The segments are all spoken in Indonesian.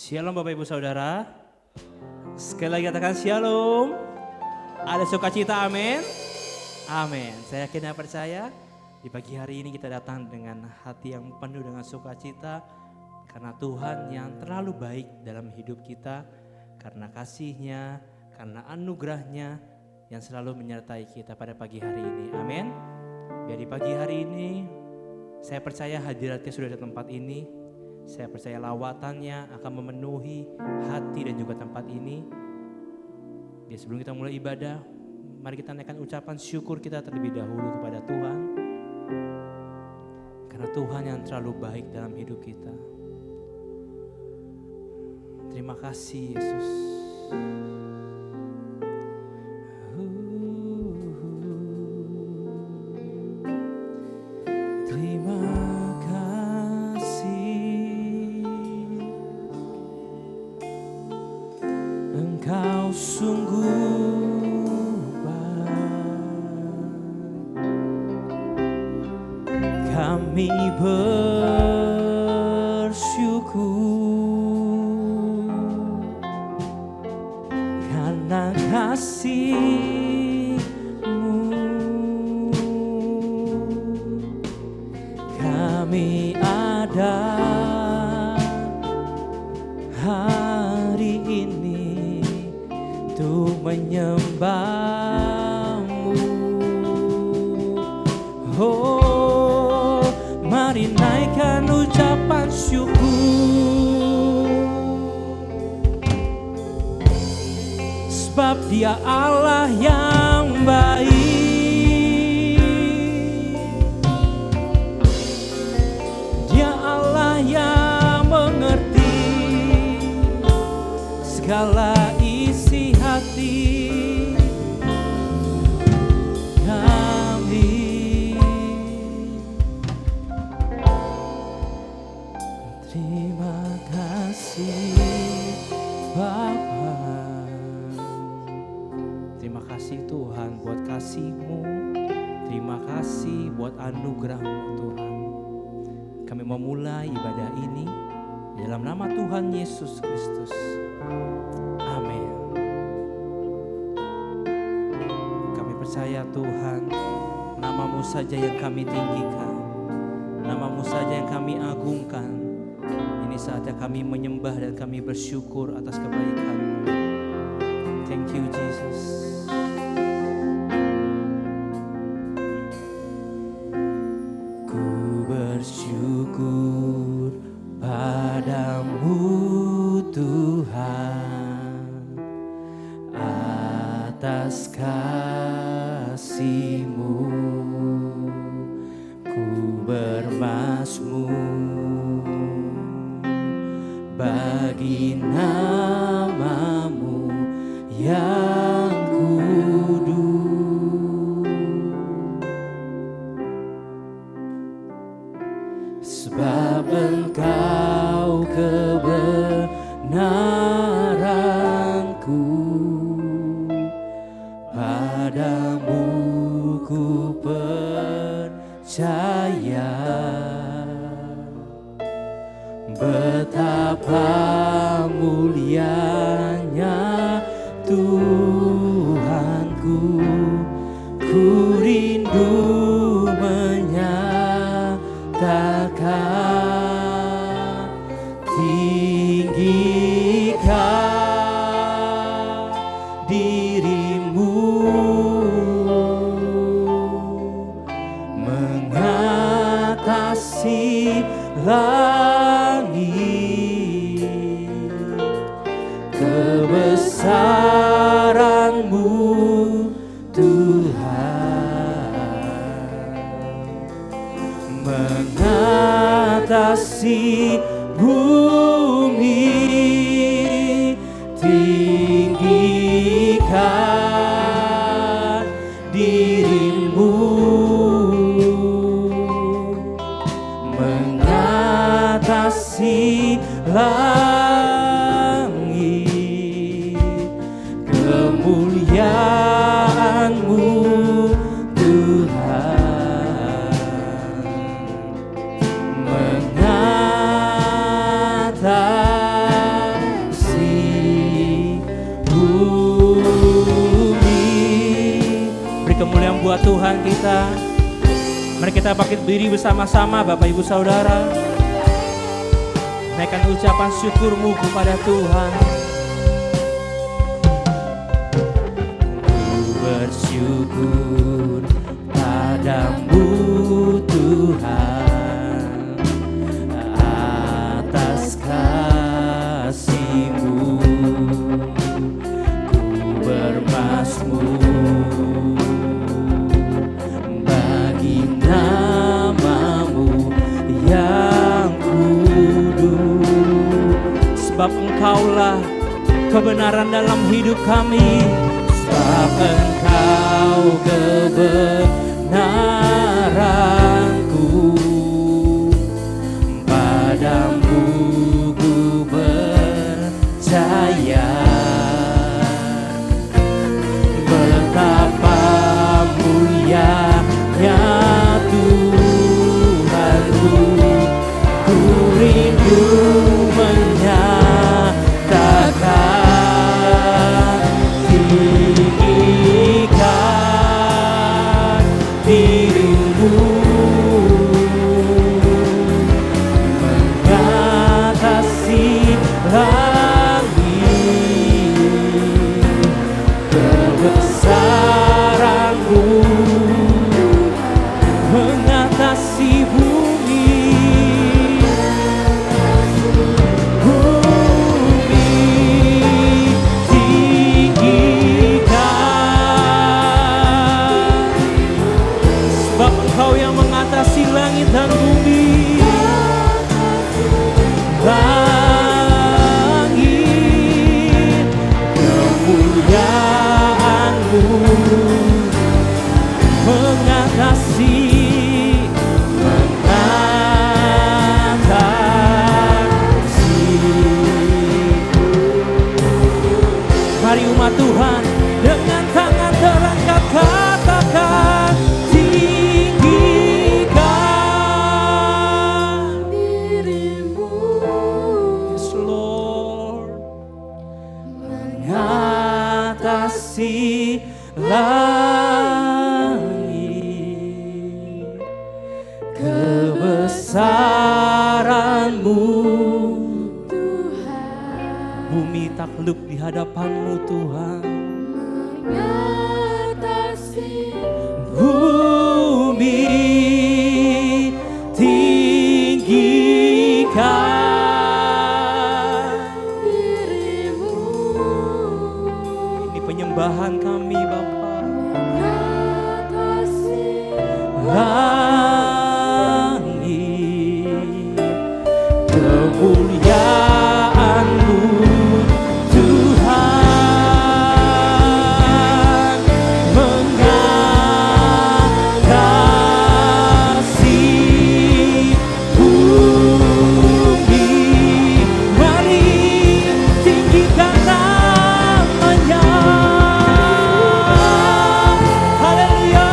Shalom Bapak Ibu Saudara. Sekali lagi katakan shalom. Ada sukacita, amin. Amin. Saya yakin dan percaya di pagi hari ini kita datang dengan hati yang penuh dengan sukacita. Karena Tuhan yang terlalu baik dalam hidup kita. Karena kasih-Nya, karena anugerah-Nya yang selalu menyertai kita pada pagi hari ini. Amin. Biar di pagi hari ini saya percaya hadiratnya sudah di tempat ini. Saya percaya lawatannya akan memenuhi hati dan juga tempat ini. Jadi sebelum kita mulai ibadah, mari kita naikkan ucapan syukur kita terlebih dahulu kepada Tuhan. Karena Tuhan yang terlalu baik dalam hidup kita. Terima kasih Yesus. Engkau sungguh baik, kami bersyukur karena kasih-Mu. Kami ada hari ini untuk menyembah-Mu. Oh, mari naikkan ucapan syukur, sebab Dia Allah yang baik. Dia Allah yang mengerti segala isi hati kami. Terima kasih Bapa. Terima kasih Tuhan buat kasih-Mu. Terima kasih buat anugerah-Mu Tuhan. Kami memulai ibadah ini dalam nama Tuhan Yesus Kristus. Amin. Kami percaya Tuhan, nama-Mu saja yang kami tinggikan, nama-Mu saja yang kami agungkan. Ini saatnya kami menyembah dan kami bersyukur atas kebaikan-Mu. Thank you Jesus. Ku bersyukur padamu Tuhan atas kasih-Mu. Ku bermazmur bagi nama-Mu yang kudus, sebab Engkau kebenaranku. Padamu ku percaya, betapa mulianya Tuhanku. Ku rindu menyatakan, tinggikan diri-Mu mengatasi langit. buat Tuhan kita. Mari kita bangkit berdiri bersama-sama Bapak Ibu Saudara. Naikkan ucapan syukurmu kepada Tuhan. Ku bersyukur padamu Tuhan atas kasih-Mu. Ku bermazmur bagi nama-Mu yang kudus. Sebab Engkaulah kebenaran dalam hidup kami. Sebab Engkau kebenaranku, padamu ku percaya. Betapa mulianya Tuhanku, ku rindu menyatakan tinggikan dirimu, mengatasi langit, kebesaran-Mu mengatasi bumi. Bumi tinggikan, sebab Engkau yang mengatasi langit dan bumi. Langit, kemuliaan-Mu mengatasi, mari umat Tuhan dengan tangan terangkat katakan tinggikan dirimu. Yes Lord, mengatasi langit, kebesaran-Mu Tuhan. Bumi takluk di hadapan-Mu Tuhan. Mengatasi bumi tinggikan dirimu. Ini penyembahan kami Bapa. Mengatasi langit, kemuliaan-Mu Tuhan, mengatasi bumi. Mari tinggikan nama-Nya. Haleluya.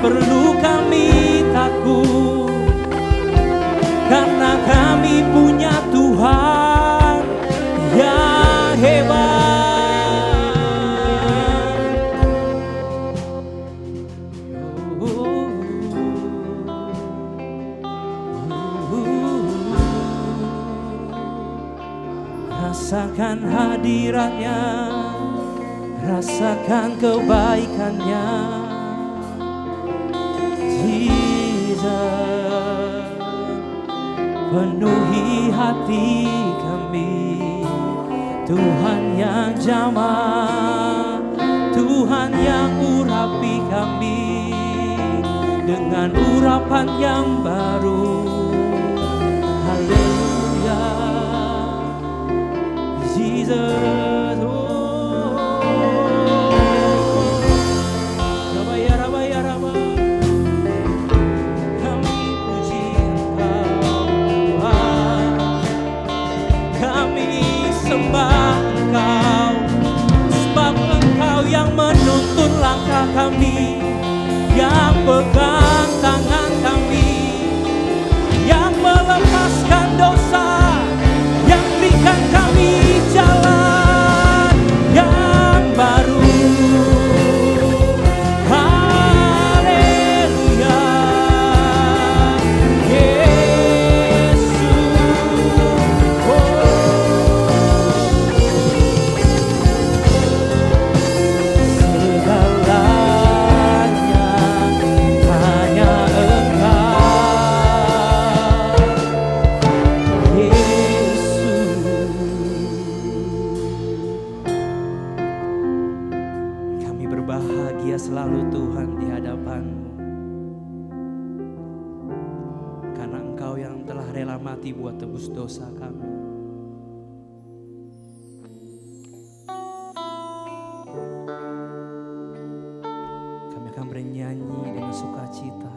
perlu kami takut, karena kami punya Tuhan yang hebat. Rasakan hadiratnya, rasakan kebaikannya, Jesus. Penuhi hati kami, Tuhan yang jamah, Tuhan yang urapi kami dengan urapan yang baru. Haleluya, Jesus. Menuntun langkah kami, yang pegang tangan kami, yang melepaskan dosa, yang berikan kami jalan yang baru. Haleluya, Yesus. Berbahagia selalu Tuhan di hadapan-Mu, karena Engkau yang telah rela mati buat tebus dosa kami. Kami akan bernyanyi dengan sukacita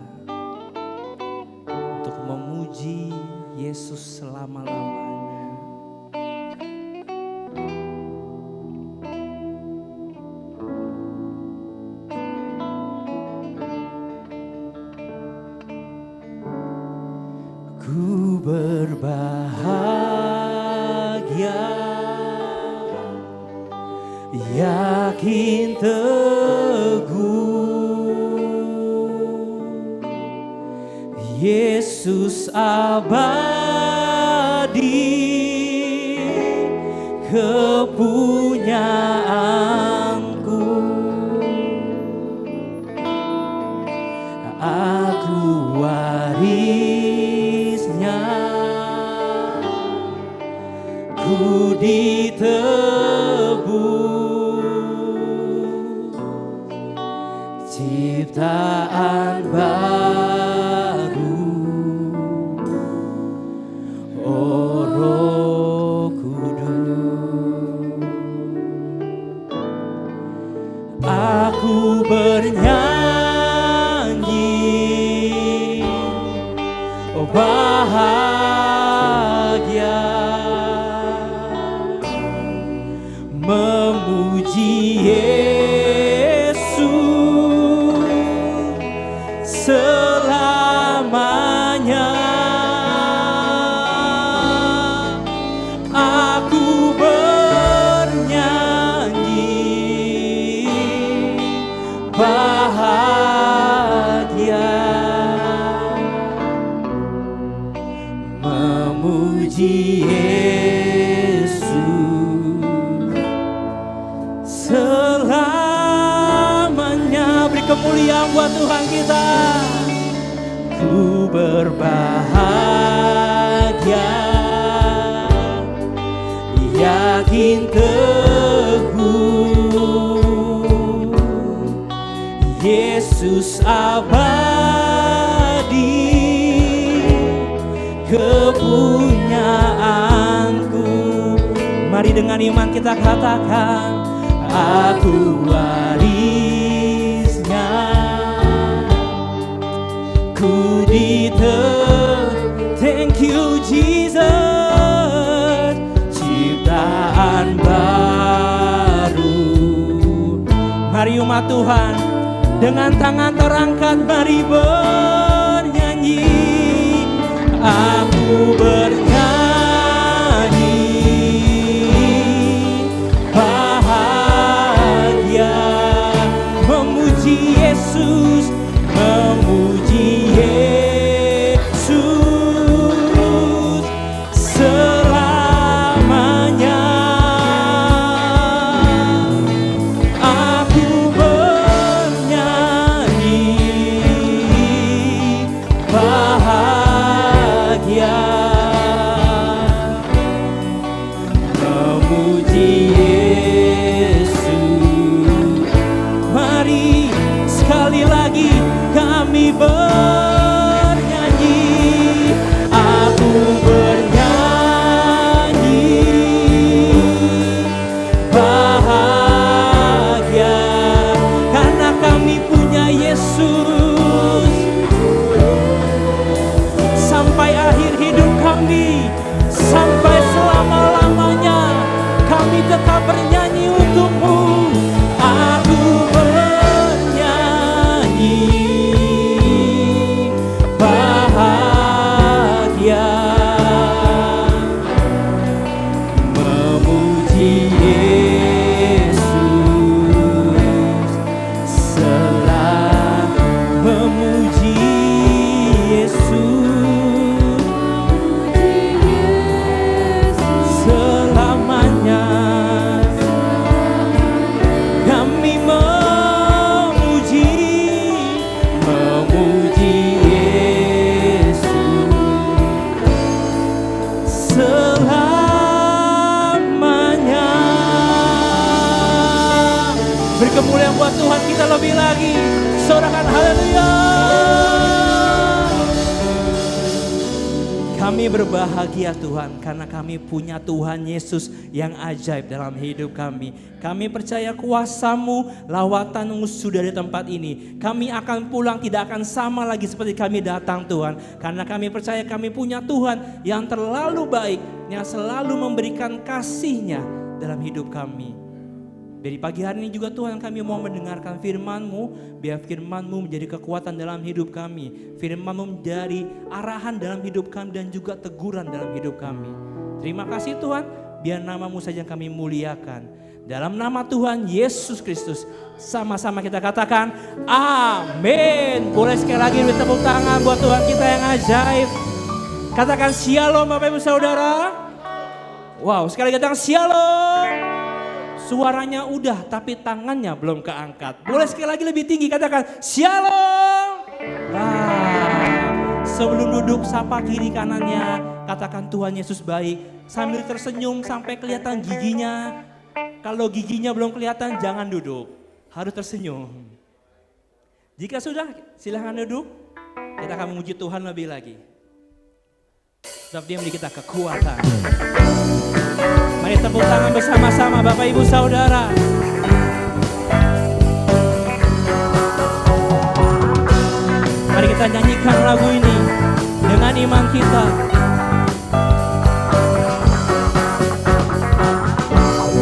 untuk memuji Yesus selama-lamanya. Ku berbahagia, yakin teguh, Yesus abadi, kepunyaanku. Aku warisnya, ku ditebus, ciptaan baru, oh Roh Kudus. Aku bernyanyi, oh bahagia, memuji Yesus selamanya. Aku bernyanyi, bahagia, memuji Yesus selamanya. Beri kemuliaan buat Tuhan kita. Ku berbahagia, yakin teguh, Yesus abadi, kepunyaanku. Mari dengan iman kita katakan, aku warisnya, ku thank you Jesus, ciptaan baru. Mari umat Tuhan, Dengan tangan terangkat mari bernyanyi. Aku bernyanyi bahagia, memuji Yesus, memuji Yesus selamanya. Aku bernyanyi bahagia, memuji Yesus. Mari sekali lagi kami bernyanyi. Aku bernyanyi bahagia karena kami punya Yesus. Sampai akhir hidup kami, sampai selama-lamanya kami tetap bernyanyi untuk-Mu. Aku bernyanyi bahagia, memuji Yesus memuji Yesus selamanya. Kami memuji Yesus selamanya. Beri kemuliaan buat Tuhan kita lebih lagi. Sorakan haleluya. Kami berbahagia Tuhan karena kami punya Tuhan Yesus yang ajaib dalam hidup kami. Kami percaya kuasa-Mu, lawatan-Mu sudah di tempat ini. Kami akan pulang tidak akan sama lagi seperti kami datang Tuhan. Karena kami percaya kami punya Tuhan yang terlalu baik, yang selalu memberikan kasih-Nya dalam hidup kami. Dari pagi hari ini juga Tuhan kami mau mendengarkan firman-Mu. Biar firman-Mu menjadi kekuatan dalam hidup kami. Firman-Mu menjadi arahan dalam hidup kami dan juga teguran dalam hidup kami. Terima kasih Tuhan, biar nama-Mu saja yang kami muliakan. Dalam nama Tuhan Yesus Kristus, sama-sama kita katakan amin. Boleh sekali lagi beri tepuk tangan buat Tuhan kita yang ajaib. Katakan shalom Bapak Ibu Saudara. Wow, sekali lagi katakan shalom. Suaranya udah tapi tangannya belum keangkat. Boleh sekali lagi lebih tinggi katakan shalom. Sebelum duduk sapa kiri kanannya, katakan Tuhan Yesus baik. Sambil tersenyum sampai kelihatan giginya. Kalau giginya belum kelihatan jangan duduk, harus tersenyum. Jika sudah silahkan duduk. Kita akan memuji Tuhan lebih lagi. Sebab Dia memberi kita kekuatan. Mari tepuk tangan bersama-sama Bapak Ibu Saudara. Mari kita nyanyikan lagu ini dengan iman kita.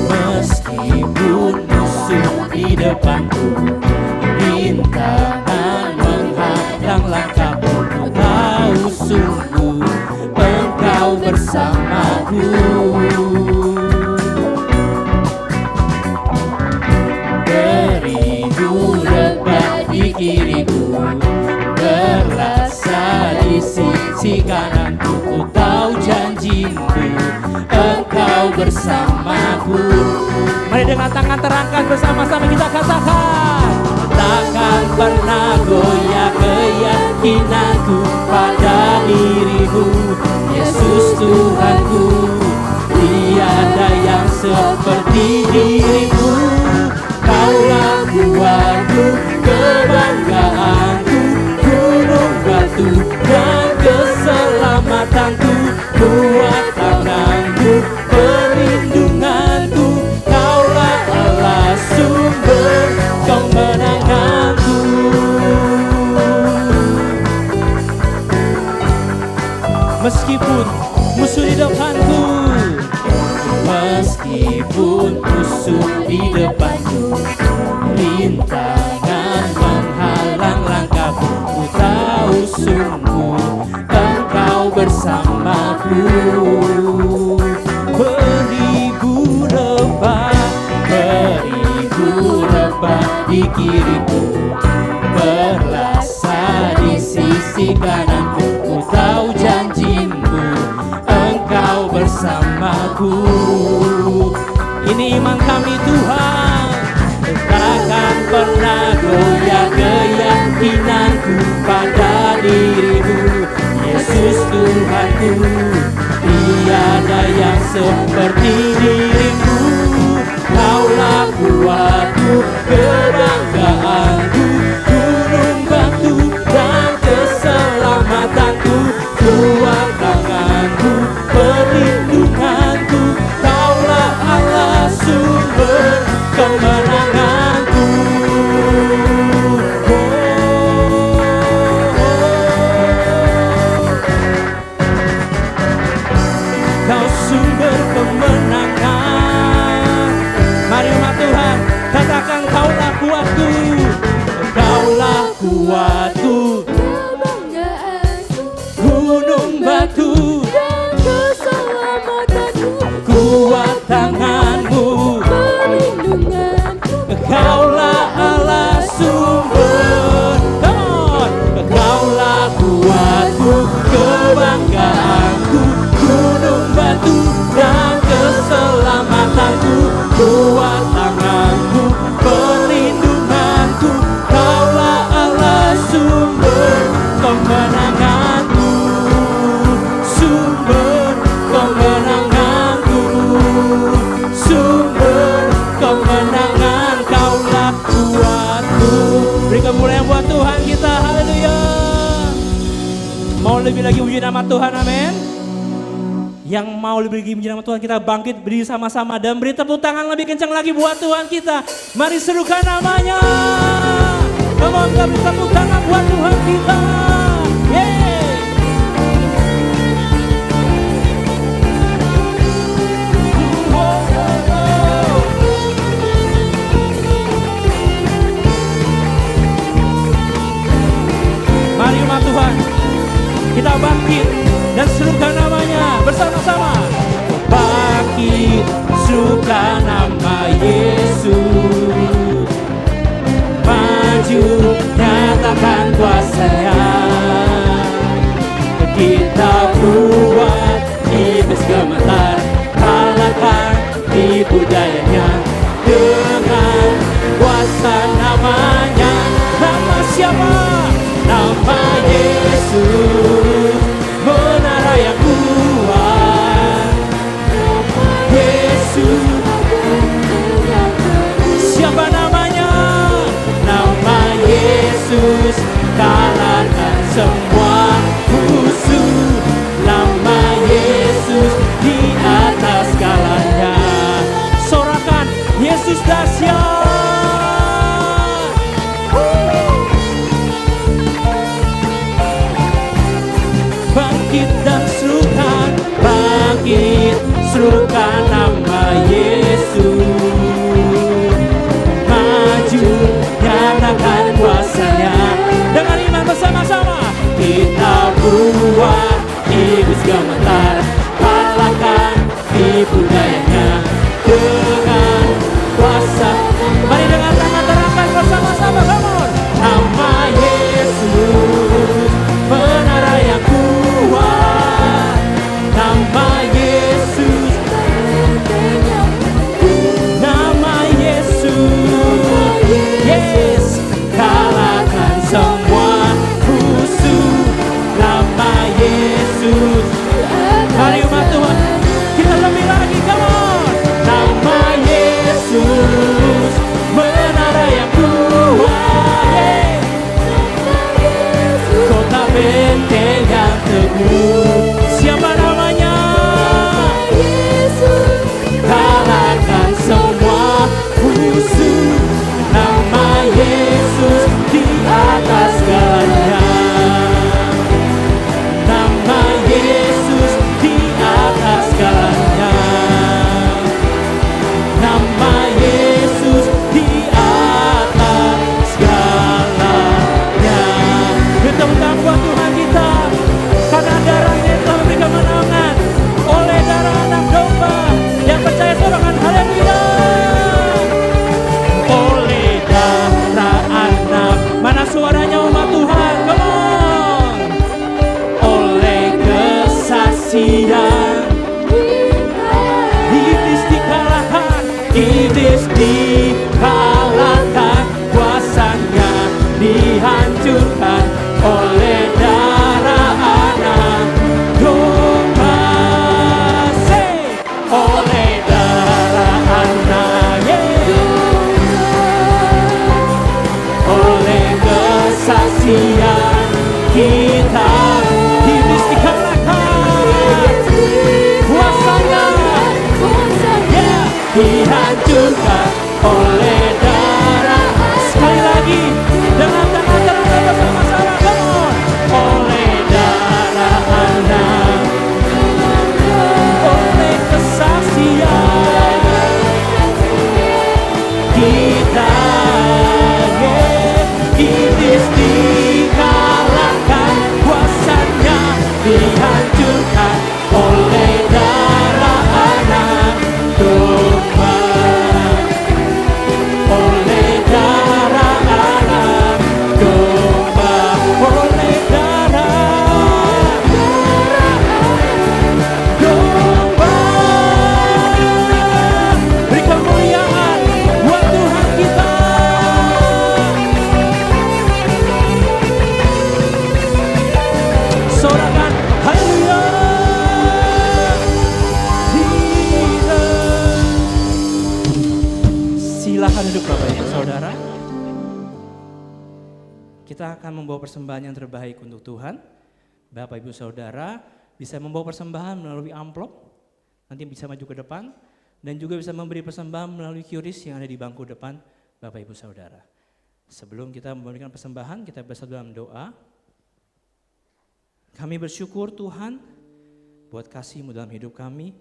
Meskipun musuh di depanku, rintangan menghadang langkahku, ku tahu sungguh Engkau bersamaku. Beribu rebah di kiriku, berasa di sisi kananku, ku tahu janji-Mu, Engkau bersamaku. Mari dengan tangan terangkat bersama-sama kita katakan, takkan pernah goyah keyakinanku pada diri-Mu, Yesus Tuhanku. Tiada yang seperti diri-Mu, Kaulah kuatku, kebanggaanku, gunung batu dan keselamatanku, kuat tanganku, perlindunganku, Kaulah Allah sumber kemenanganku. Meskipun musuh di depanku, meskipun musuh di depanku, rintangan sungguh Engkau bersamaku. Beribu rebah di kiriku, berlasa di sisi kananku. Ku tahu janjimu, Engkau bersamaku. Ini iman kami Tuhan, takkan pernah goyah keyakinanku pada dirimu. Yesus Tuhanku, tiada yang seperti dirimu. Kaulah kuatku, kebanggaanku, gunung batu dan keselamatanku, kuat tanganku, perlindunganku. Kaulah Allah sumber kemenanganku. Kau sumber kemenangan. Mari umat Tuhan, katakan kaulah kuatku, kaulah kuatku, kebanggaanku, gunung batu dan keselamatanku, kuat tanganmu. perlindunganku. Kaulah Allah sumber, come on. Kaulah kuatku, kebanggaanku, gunung batu dan keselamatanku, kuat tanganku, perlindunganku. Kaulah Allah sumber kemenanganku, sumber kemenanganku, sumber kemenangan. Kaulah kuatku. Beri kemuliaan buat Tuhan kita, haleluya. Mau lebih lagi puji nama Tuhan, amin. Yang mau lebih lagi puji nama Tuhan, kita bangkit berdiri sama-sama dan beri tepuk tangan lebih kencang lagi buat Tuhan kita. Mari serukan namanya. Come on, kita beri tepuk tangan buat Tuhan kita. Yeay. Mari umat Tuhan, kita bangkit dan serukan namanya bersama-sama. Bangkit, serukan nama Yesus. Maju, nyatakan kuasa-Nya. Kita buat iblis gemetar, kalahkan tipu dayanya dengan kuasa namanya. Nama siapa? Nama Yesus, menara yang kuat. Yesus, siapa namanya? Nama Yesus, kalahkan semua musuh. Nama Yesus di atas segalanya. Sorakan iblis dikalahkan, kuasanya dihancurkan oleh darah anak domba. Say, oleh darah anak oleh kesaksian kita, iblis dikalahkan, kuasanya dihancurkan oleh darah. Sekali lagi dengan tangan terangkat bersama-sama, come on. Oleh darah anak, oleh kesaksian kita, iblis dikalahkan, kuasanya dihancurkan oleh darah anak domba. Oleh darah anak domba, oleh darah domba. Beri kemuliaan buat Tuhan kita. Sorakan haleluya. Silakan duduk Bapak Ibu Saudara. Kita akan membawa persembahan yang terbaik untuk Tuhan. Bapak Ibu Saudara bisa membawa persembahan melalui amplop, nanti bisa maju ke depan, dan juga bisa memberi persembahan melalui QRIS yang ada di bangku depan Bapak Ibu Saudara. Sebelum kita memberikan persembahan, kita bersatu dalam doa. Kami bersyukur Tuhan buat kasih-Mu dalam hidup kami.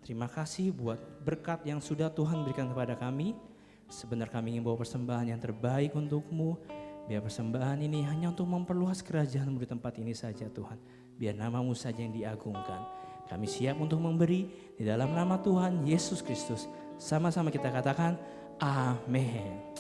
Terima kasih buat berkat yang sudah Tuhan berikan kepada kami. Sebenarnya kami ingin bawa persembahan yang terbaik untuk-Mu. Biar persembahan ini hanya untuk memperluas kerajaan-Mu di tempat ini saja Tuhan. Biar nama-Mu saja yang diagungkan. Kami siap untuk memberi di dalam nama Tuhan Yesus Kristus. Sama-sama kita katakan amin.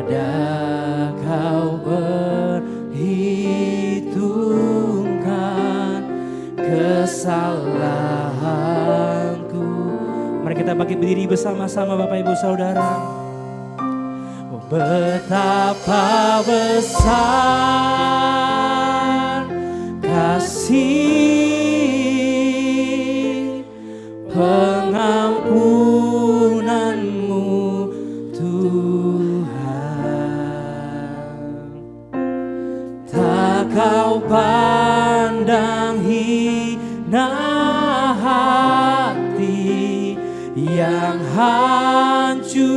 ada kau perhitungkan kesalahanku. Mari kita bagi berdiri bersama-sama Bapak Ibu Saudara. Betapa besar kasih pengampunanmu Tuhan. Tak kau pandang hina hati yang hancur.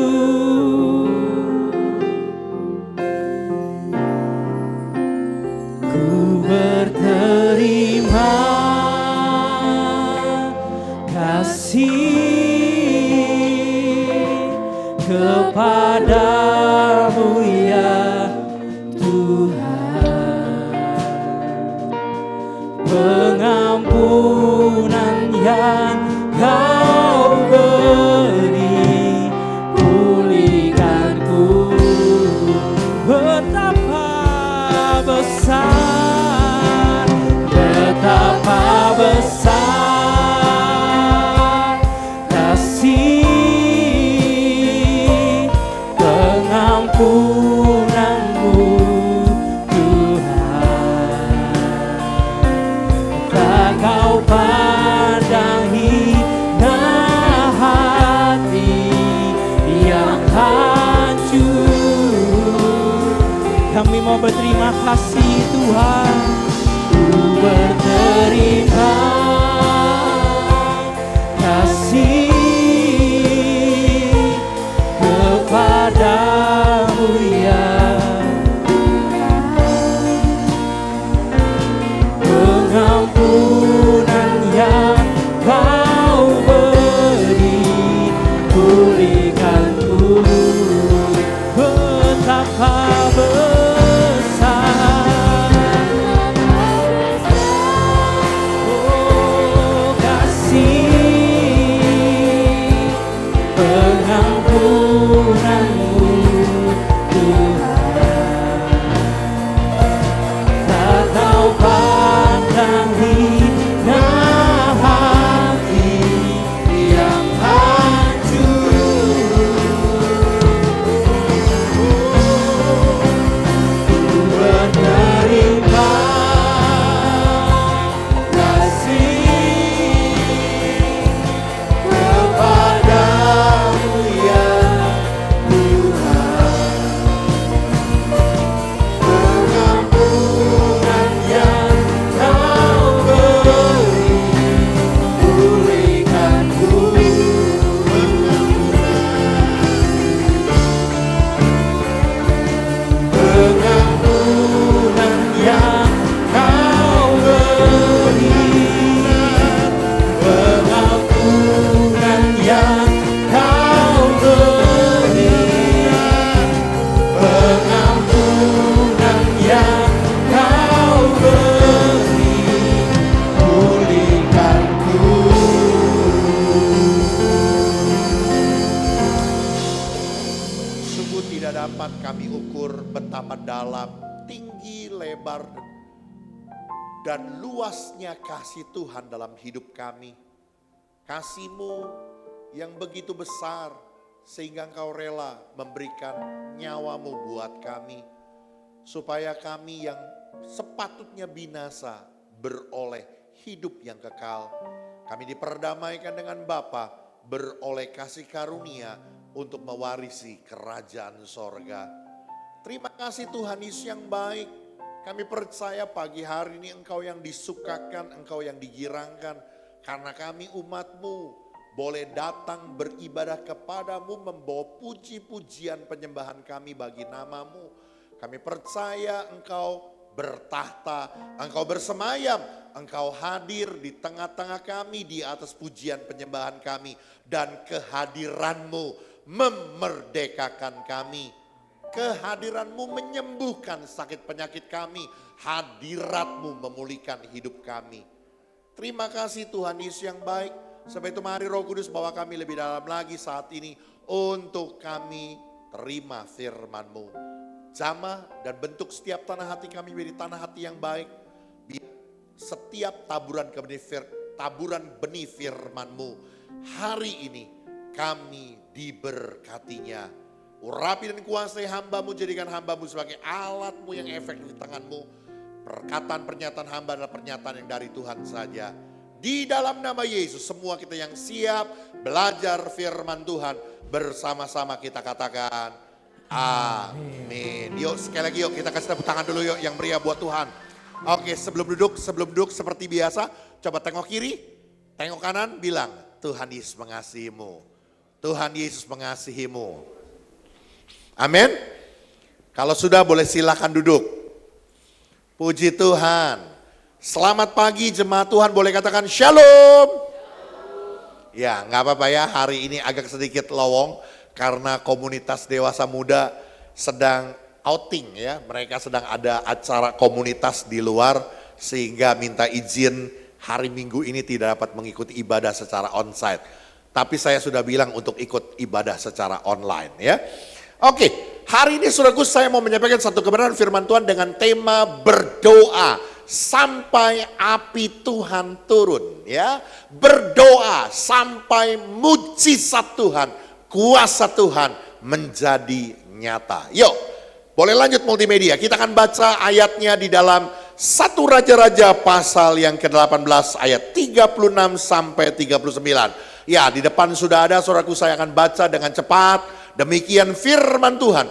Ku berterima kasih kepadamu ya Tuhan. Pengampunan yang kau beri pulihkanku. Betapa besar, betapa besar kasih pengampunanmu Tuhan. Tak kau pandang hina hati yang hancur. Kami mau berterima kasih Tuhan. Ku berterima kasih kepadamu ya pengampunan yang kau beri pulihkanku. Betapa besar, oh kasih pengampunanmu Tuhan. Tak kau pandang hina hati yang hancur. Ku menerima kasih kepadamu ya pengampunan yang kau beri pulihkanku. Pengampunan yang kau beri, pengampunan yang kau beri, pengampunan yang kau beri pulihkanku. Sungguh tidak dapat kami ukur betapa dalam, tinggi, lebar, dan luasnya kasih Tuhan dalam hidup kami. Kasih-Mu yang begitu besar sehingga Engkau rela memberikan nyawa-Mu buat kami. Supaya kami yang sepatutnya binasa beroleh hidup yang kekal. Kami diperdamaikan dengan Bapa, beroleh kasih karunia untuk mewarisi kerajaan sorga. Terima kasih Tuhan Yesus yang baik. Kami percaya pagi hari ini Engkau yang disukakan, Engkau yang digirangkan. Karena kami umat-Mu boleh datang beribadah kepadamu, membawa puji-pujian penyembahan kami bagi nama-Mu. Kami percaya Engkau bertahta, Engkau bersemayam, Engkau hadir di tengah-tengah kami, di atas pujian penyembahan kami. Dan kehadiran-Mu memerdekakan kami. Kehadiran-Mu menyembuhkan sakit penyakit kami. Hadirat-Mu memulihkan hidup kami. Terima kasih Tuhan Yesus yang baik. Sebab itu mari Roh Kudus bawa kami lebih dalam lagi saat ini. Untuk kami terima firman-Mu. Jamah dan bentuk setiap tanah hati kami menjadi tanah hati yang baik. Biar setiap taburan benih firman-Mu hari ini kami diberkatinya. Urapi dan kuasai hamba-Mu, jadikan hamba-Mu sebagai alat-Mu yang efektif di tangan-Mu. Perkataan pernyataan hamba adalah pernyataan yang dari Tuhan saja. Di dalam nama Yesus, semua kita yang siap belajar firman Tuhan, bersama-sama kita katakan amin. Yuk sekali lagi, yuk kita kasih tepuk tangan dulu yuk yang meriah buat Tuhan. Oke, sebelum duduk seperti biasa, coba tengok kiri, tengok kanan, bilang Tuhan Yesus mengasihimu. Tuhan Yesus mengasihimu. Amin. Kalau sudah boleh silakan duduk. Puji Tuhan. Selamat pagi jemaat Tuhan, boleh katakan shalom. Ya nggak apa-apa ya, hari ini agak sedikit lowong karena komunitas dewasa muda sedang outing ya. Mereka sedang ada acara komunitas di luar sehingga minta izin hari Minggu ini tidak dapat mengikuti ibadah secara onsite. Tapi saya sudah bilang untuk ikut ibadah secara online ya. Oke, hari ini saudaraku saya mau menyampaikan satu kebenaran firman Tuhan dengan tema berdoa sampai api Tuhan turun ya. Berdoa sampai mujizat Tuhan, kuasa Tuhan menjadi nyata. Yuk, boleh lanjut multimedia. Kita akan baca ayatnya di dalam 1 Raja-Raja pasal yang ke-18 ayat 36 sampai 39. Ya, di depan sudah ada, saudaraku, saya akan baca dengan cepat. Demikian firman Tuhan.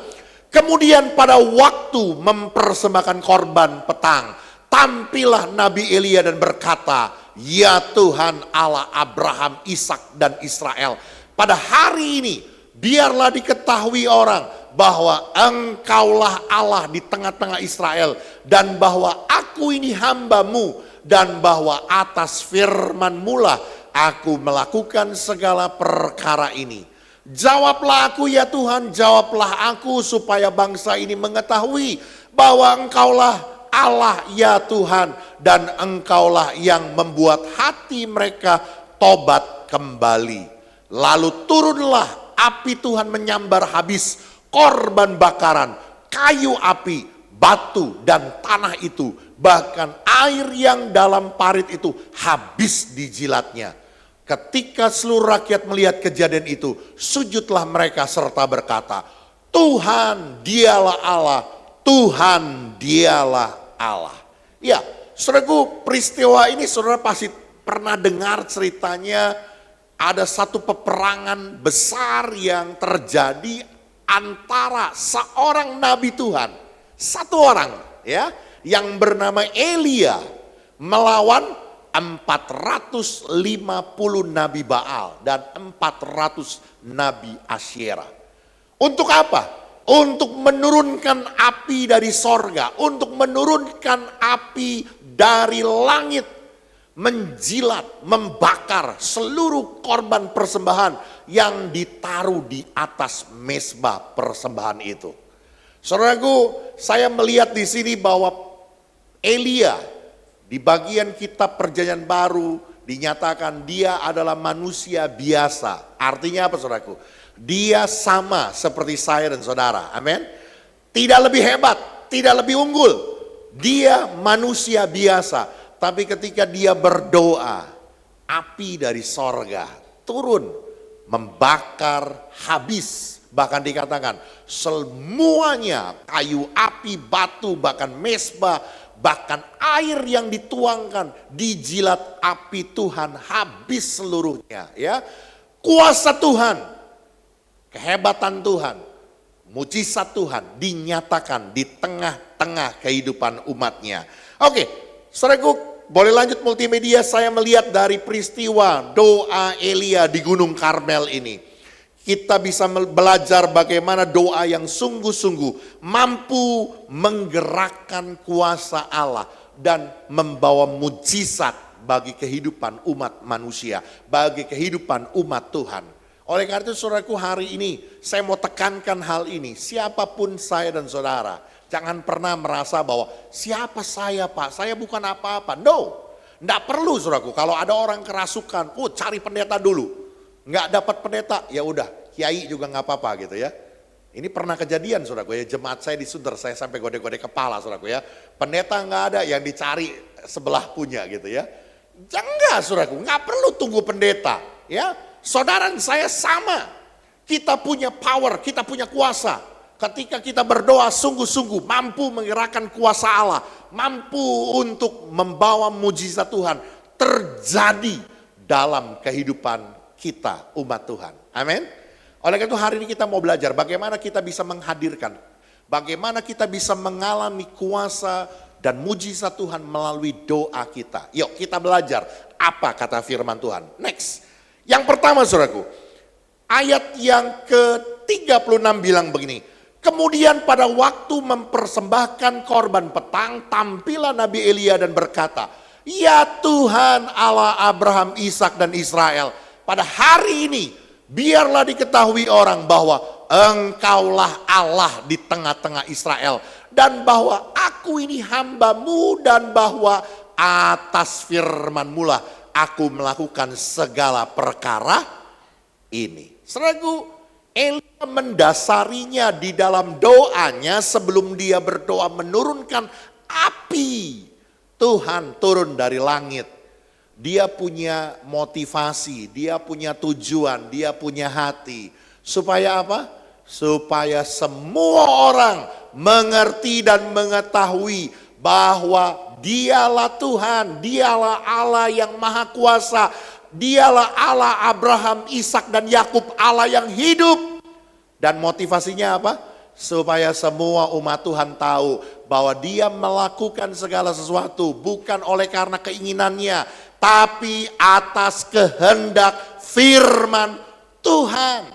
Kemudian pada waktu mempersembahkan korban petang, tampillah Nabi Elia dan berkata, "Ya Tuhan Allah Abraham, Ishak dan Israel, pada hari ini biarlah diketahui orang bahwa Engkaulah Allah di tengah-tengah Israel, dan bahwa aku ini hamba-Mu, dan bahwa atas firman-Mu lah aku melakukan segala perkara ini. Jawablah aku ya Tuhan, jawablah aku supaya bangsa ini mengetahui bahwa Engkaulah Allah ya Tuhan, dan Engkaulah yang membuat hati mereka tobat kembali." Lalu turunlah api Tuhan menyambar habis korban bakaran, kayu api, batu dan tanah itu, bahkan air yang dalam parit itu habis dijilatnya. Ketika seluruh rakyat melihat kejadian itu, sujudlah mereka serta berkata, "Tuhan dialah Allah, Tuhan dialah Allah." Ya, saudaraku, peristiwa ini saudara pasti pernah dengar ceritanya. Ada satu peperangan besar yang terjadi antara seorang nabi Tuhan, satu orang ya, yang bernama Elia melawan 450 nabi Baal dan 400 nabi Asyera. Untuk apa? Untuk menurunkan api dari sorga, untuk menurunkan api dari langit, menjilat, membakar seluruh korban persembahan yang ditaruh di atas mezbah persembahan itu. Saudaraku, saya melihat di sini bahwa Elia di bagian kitab Perjanjian Baru dinyatakan dia adalah manusia biasa. Artinya apa, saudaraku? Dia sama seperti saya dan saudara. Amin. Tidak lebih hebat, tidak lebih unggul. Dia manusia biasa. Tapi ketika dia berdoa, api dari sorga turun, membakar habis. Bahkan dikatakan semuanya, kayu api, batu, bahkan mezbah, bahkan air yang dituangkan, dijilat api Tuhan habis seluruhnya. Ya, kuasa Tuhan, kehebatan Tuhan, mujizat Tuhan dinyatakan di tengah-tengah kehidupan umatnya. Oke, saudaraku, boleh lanjut multimedia. Saya melihat dari peristiwa doa Elia di Gunung Karmel ini, kita bisa belajar bagaimana doa yang sungguh-sungguh mampu menggerakkan kuasa Allah dan membawa mujizat bagi kehidupan umat manusia, bagi kehidupan umat Tuhan. Oleh karena itu, saudaraku, hari ini saya mau tekankan hal ini. Siapapun saya dan saudara, jangan pernah merasa bahwa siapa saya, Pak, saya bukan apa-apa. No, enggak perlu, saudaraku. Kalau ada orang kerasukan, cari pendeta dulu. Enggak dapat pendeta, ya udah, kiai juga enggak apa-apa gitu ya. Ini pernah kejadian saudaraku ya, jemaat saya di Sunter, saya sampai gode-gode kepala saudaraku ya. Pendeta nggak ada, yang dicari sebelah punya gitu ya. Enggak saudaraku, nggak perlu tunggu pendeta ya. Saudara dan saya sama, kita punya power, kita punya kuasa. Ketika kita berdoa sungguh-sungguh mampu menggerakkan kuasa Allah, mampu untuk membawa mujizat Tuhan terjadi dalam kehidupan kita umat Tuhan. Amin. Oleh karena itu hari ini kita mau belajar bagaimana kita bisa menghadirkan, bagaimana kita bisa mengalami kuasa dan mujizat Tuhan melalui doa kita. Yuk kita belajar apa kata firman Tuhan. Next. Yang pertama saudaraku, ayat yang ke-36 bilang begini. Kemudian pada waktu mempersembahkan korban petang, tampillah Nabi Elia dan berkata, "Ya Tuhan Allah Abraham, Ishak dan Israel, pada hari ini biarlah diketahui orang bahwa Engkaulah Allah di tengah-tengah Israel, dan bahwa aku ini hamba-Mu, dan bahwa atas firman-Mu lah aku melakukan segala perkara ini." Saudaraku, Elia mendasarinya di dalam doanya sebelum dia berdoa menurunkan api Tuhan turun dari langit. Dia punya motivasi, dia punya tujuan, dia punya hati. Supaya apa? Supaya semua orang mengerti dan mengetahui bahwa dialah Tuhan, dialah Allah yang maha kuasa, dialah Allah Abraham, Ishak dan Yakub, Allah yang hidup. Dan motivasinya apa? Supaya semua umat Tuhan tahu bahwa dia melakukan segala sesuatu bukan oleh karena keinginannya, tapi atas kehendak firman Tuhan.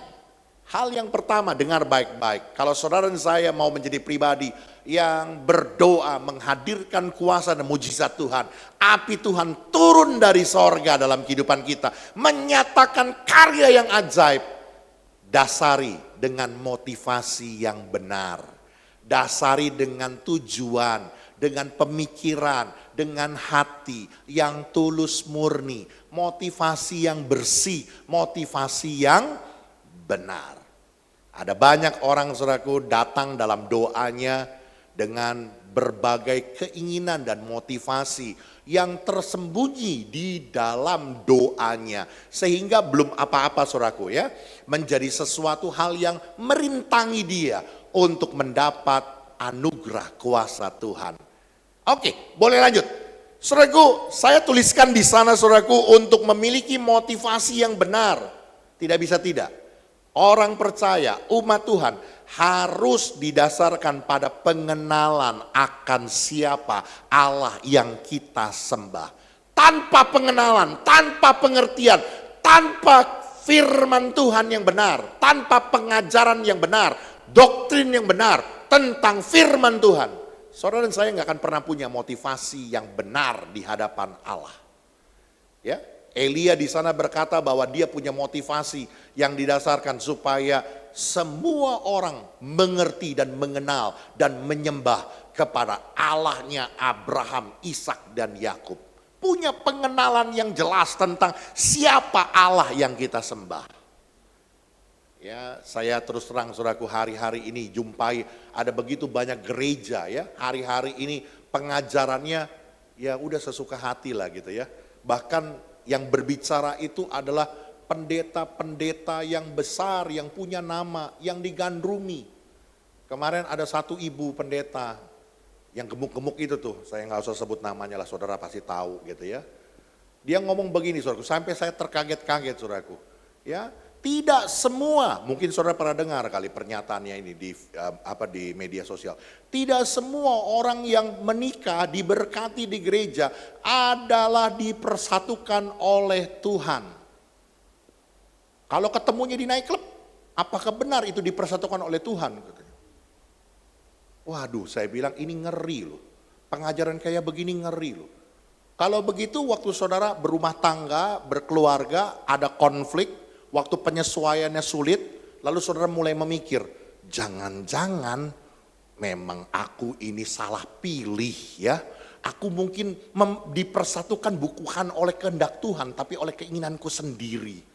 Hal yang pertama, dengar baik-baik. Kalau saudara dan saya mau menjadi pribadi yang berdoa menghadirkan kuasa dan mujizat Tuhan, api Tuhan turun dari sorga dalam kehidupan kita, menyatakan karya yang ajaib, dasari dengan motivasi yang benar, dasari dengan tujuan, dengan pemikiran, dengan hati yang tulus murni, motivasi yang bersih, motivasi yang benar. Ada banyak orang saudaraku datang dalam doanya dengan berbagai keinginan dan motivasi yang tersembunyi di dalam doanya. Sehingga belum apa-apa saudaraku ya, menjadi sesuatu hal yang merintangi dia untuk mendapat anugerah kuasa Tuhan. Oke, boleh lanjut. Saudaraku, saya tuliskan di sana saudaraku untuk memiliki motivasi yang benar. Tidak bisa tidak. Orang percaya, umat Tuhan harus didasarkan pada pengenalan akan siapa Allah yang kita sembah. Tanpa pengenalan, tanpa pengertian, tanpa firman Tuhan yang benar, tanpa pengajaran yang benar, doktrin yang benar tentang firman Tuhan, saudara dan saya nggak akan pernah punya motivasi yang benar di hadapan Allah. Ya, Elia di sana berkata bahwa dia punya motivasi yang didasarkan supaya semua orang mengerti dan mengenal dan menyembah kepada Allahnya Abraham, Ishak dan Yakub. Punya pengenalan yang jelas tentang siapa Allah yang kita sembah. Ya, saya terus terang saudaraku, hari-hari ini jumpai ada begitu banyak gereja ya, hari-hari ini pengajarannya ya udah sesuka hati lah gitu ya. Bahkan yang berbicara itu adalah pendeta-pendeta yang besar, yang punya nama, yang digandrungi. Kemarin ada satu ibu pendeta yang gemuk-gemuk itu tuh, saya nggak usah sebut namanya lah, saudara pasti tahu gitu ya. Dia ngomong begini saudaraku, sampai saya terkaget-kaget saudaraku. Ya, tidak semua, mungkin saudara pernah dengar kali pernyataannya ini di media sosial. Tidak semua orang yang menikah diberkati di gereja adalah dipersatukan oleh Tuhan. Kalau ketemunya di nightclub, apakah benar itu dipersatukan oleh Tuhan? Waduh, saya bilang ini ngeri loh. Pengajaran kayak begini ngeri loh. Kalau begitu waktu saudara berumah tangga, berkeluarga, ada konflik, waktu penyesuaiannya sulit, lalu saudara mulai memikir, jangan-jangan memang aku ini salah pilih ya. Aku mungkin dipersatukan bukan oleh kehendak Tuhan, tapi oleh keinginanku sendiri.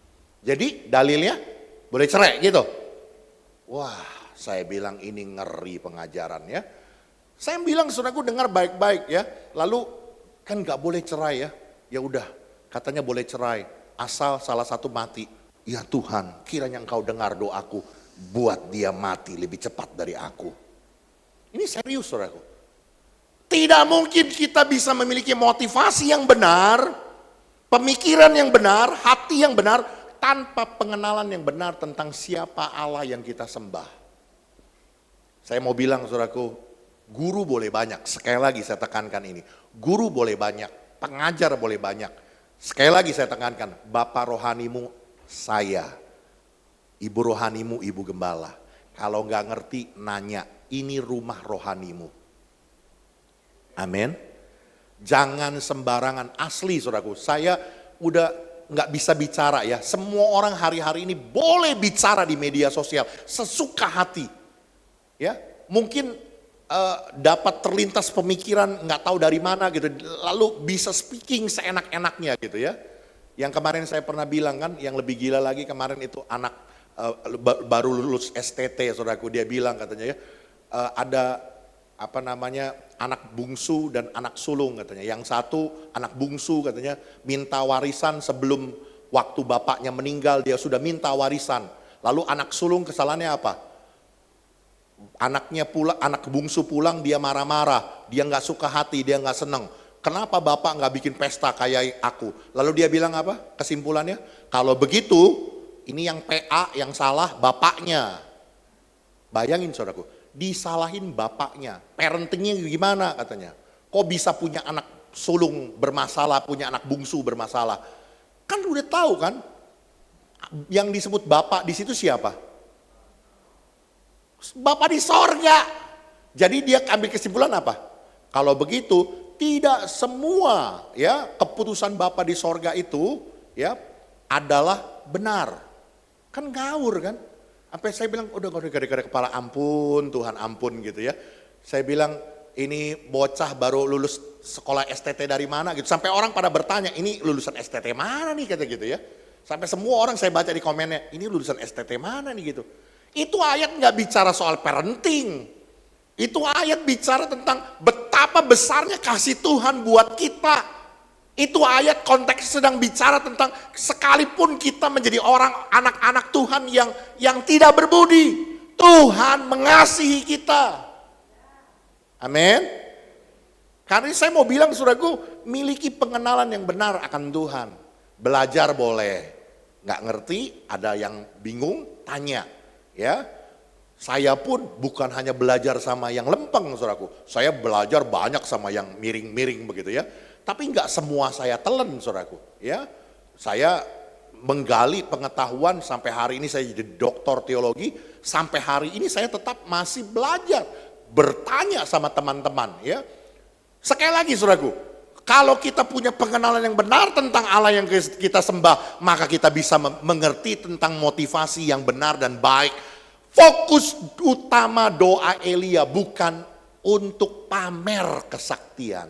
Jadi dalilnya boleh cerai gitu. Wah, saya bilang ini ngeri pengajarannya. Saya bilang saudaraku dengar baik-baik ya. Lalu kan gak boleh cerai ya. Ya udah katanya boleh cerai. Asal salah satu mati. Ya Tuhan kiranya engkau dengar doaku. Buat dia mati lebih cepat dari aku. Ini serius saudaraku. Tidak mungkin kita bisa memiliki motivasi yang benar. Pemikiran yang benar. Hati yang benar. Tanpa pengenalan yang benar tentang siapa Allah yang kita sembah. Saya mau bilang saudaraku. Guru boleh banyak, sekali lagi saya tekankan ini. Guru boleh banyak, pengajar boleh banyak. Sekali lagi saya tekankan, Bapak rohanimu saya. Ibu rohanimu ibu gembala. Kalau nggak ngerti nanya, ini rumah rohanimu. Amin. Jangan sembarangan, asli saudaraku. Saya udah nggak bisa bicara ya. Semua orang hari-hari ini boleh bicara di media sosial, sesuka hati. Ya, mungkin dapat terlintas pemikiran nggak tahu dari mana gitu, lalu bisa speaking seenak-enaknya gitu ya. Yang kemarin saya pernah bilang kan, yang lebih gila lagi kemarin itu anak baru lulus STT, saudaraku, dia bilang katanya ya, ada apa namanya anak bungsu dan anak sulung katanya. Yang satu anak bungsu katanya minta warisan sebelum waktu bapaknya meninggal, dia sudah minta warisan. Lalu anak sulung kesalahannya apa? Anaknya pulang, anak bungsu pulang dia marah-marah, dia nggak suka hati, dia nggak seneng. Kenapa bapak nggak bikin pesta kayak aku? Lalu dia bilang apa? Kesimpulannya, kalau begitu ini yang PA yang salah bapaknya. Bayangin saudaraku, disalahin bapaknya. Parentingnya gimana katanya? Kok bisa punya anak sulung bermasalah, punya anak bungsu bermasalah? Kan udah tahu kan? Yang disebut bapak di situ siapa? Bapak di sorga. Jadi dia ambil kesimpulan apa? Kalau begitu tidak semua ya keputusan Bapak di sorga itu ya adalah benar. Kan ngawur kan? Sampai saya bilang udah gara-gara kepala ampun Tuhan ampun gitu ya. Saya bilang ini bocah baru lulus sekolah STT dari mana gitu. Sampai orang pada bertanya ini lulusan STT mana nih kata gitu ya. Sampai semua orang saya baca di komennya ini lulusan STT mana nih gitu. Itu ayat nggak bicara soal parenting. Itu ayat bicara tentang betapa besarnya kasih Tuhan buat kita. Itu ayat konteks sedang bicara tentang sekalipun kita menjadi orang anak-anak Tuhan yang tidak berbudi, Tuhan mengasihi kita. Amin. Karena saya mau bilang saudaraku, miliki pengenalan yang benar akan Tuhan. Belajar boleh, nggak ngerti, ada yang bingung, tanya. Ya, saya pun bukan hanya belajar sama yang lempeng, saudaraku. Saya belajar banyak sama yang miring-miring begitu ya. Tapi nggak semua saya telan, saudaraku. Ya, saya menggali pengetahuan sampai hari ini saya jadi doktor teologi. Sampai hari ini saya tetap masih belajar, bertanya sama teman-teman. Ya, sekali lagi, saudaraku. Kalau kita punya pengenalan yang benar tentang Allah yang kita sembah, maka kita bisa mengerti tentang motivasi yang benar dan baik. Fokus utama doa Elia bukan untuk pamer kesaktian.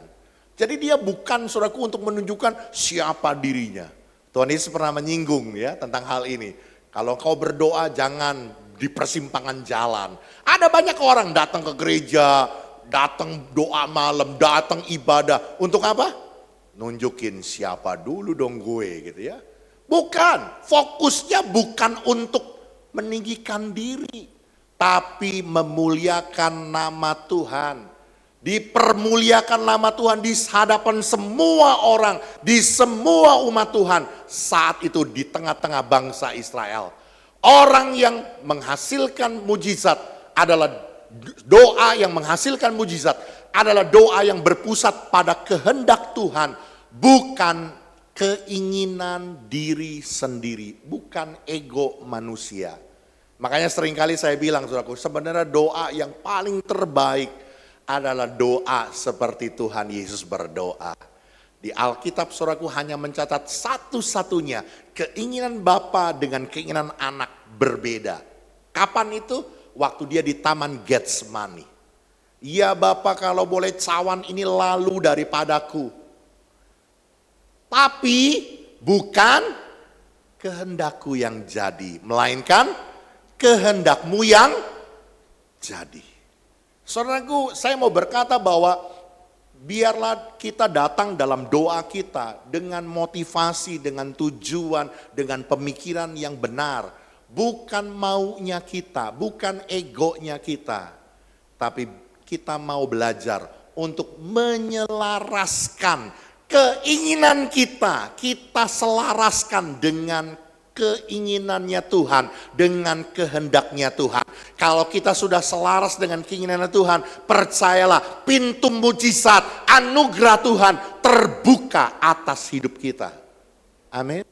Jadi dia bukan saudaraku untuk menunjukkan siapa dirinya. Tuhan Yesus pernah menyinggung ya tentang hal ini. Kalau kau berdoa jangan di persimpangan jalan. Ada banyak orang datang ke gereja, datang doa malam, datang ibadah. Untuk apa? Nunjukin siapa dulu dong gue gitu ya. Bukan, fokusnya bukan untuk meninggikan diri. Tapi memuliakan nama Tuhan. Dipermuliakan nama Tuhan di hadapan semua orang. Di semua umat Tuhan. Saat itu di tengah-tengah bangsa Israel. Orang yang menghasilkan mujizat adalah doa yang menghasilkan mujizat adalah doa yang berpusat pada kehendak Tuhan, bukan keinginan diri sendiri, bukan ego manusia. Makanya seringkali saya bilang, saudaraku, sebenarnya doa yang paling terbaik adalah doa seperti Tuhan Yesus berdoa. Di Alkitab, saudaraku, hanya mencatat satu-satunya keinginan Bapa dengan keinginan anak berbeda. Kapan itu? Waktu dia di Taman Getsemani. Ya Bapa, kalau boleh cawan ini lalu daripadaku. Tapi bukan kehendakku yang jadi, melainkan kehendakmu yang jadi. Saudaraku, saya mau berkata bahwa biarlah kita datang dalam doa kita dengan motivasi, dengan tujuan, dengan pemikiran yang benar. Bukan maunya kita, bukan egonya kita. Tapi kita mau belajar untuk menyelaraskan keinginan kita selaraskan dengan keinginannya Tuhan, dengan kehendaknya Tuhan. Kalau kita sudah selaras dengan keinginannya Tuhan, percayalah pintu mujizat, anugerah Tuhan terbuka atas hidup kita. Amin.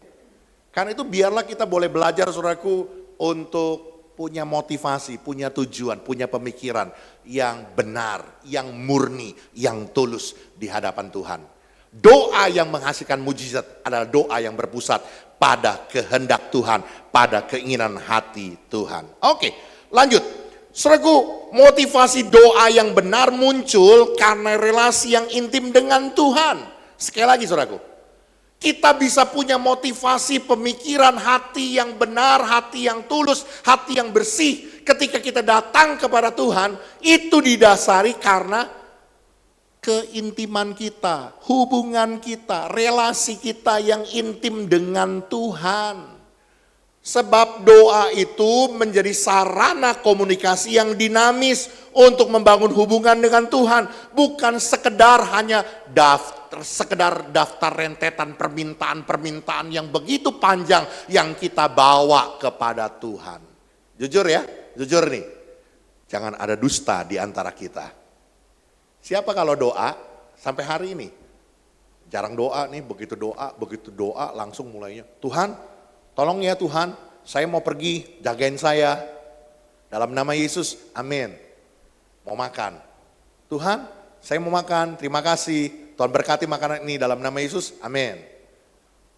Karena itu biarlah kita boleh belajar saudaraku untuk punya motivasi, punya tujuan, punya pemikiran yang benar, yang murni, yang tulus di hadapan Tuhan. Doa yang menghasilkan mujizat adalah doa yang berpusat pada kehendak Tuhan, pada keinginan hati Tuhan. Oke, lanjut. Saudaraku, motivasi doa yang benar muncul karena relasi yang intim dengan Tuhan. Sekali lagi saudaraku, kita bisa punya motivasi pemikiran hati yang benar, hati yang tulus, hati yang bersih. Ketika kita datang kepada Tuhan, itu didasari karena keintiman kita, hubungan kita, relasi kita yang intim dengan Tuhan. Sebab doa itu menjadi sarana komunikasi yang dinamis untuk membangun hubungan dengan Tuhan. Bukan sekedar hanya daftar rentetan permintaan-permintaan yang begitu panjang yang kita bawa kepada Tuhan. Jujur ya, jujur nih. Jangan ada dusta di antara kita. Siapa kalau doa sampai hari ini? Jarang doa nih, begitu doa langsung mulainya. Tuhan, tolong ya Tuhan, saya mau pergi, jagain saya. Dalam nama Yesus, amin. Mau makan. Tuhan, saya mau makan, terima kasih. Tuhan berkati makanan ini dalam nama Yesus, amin.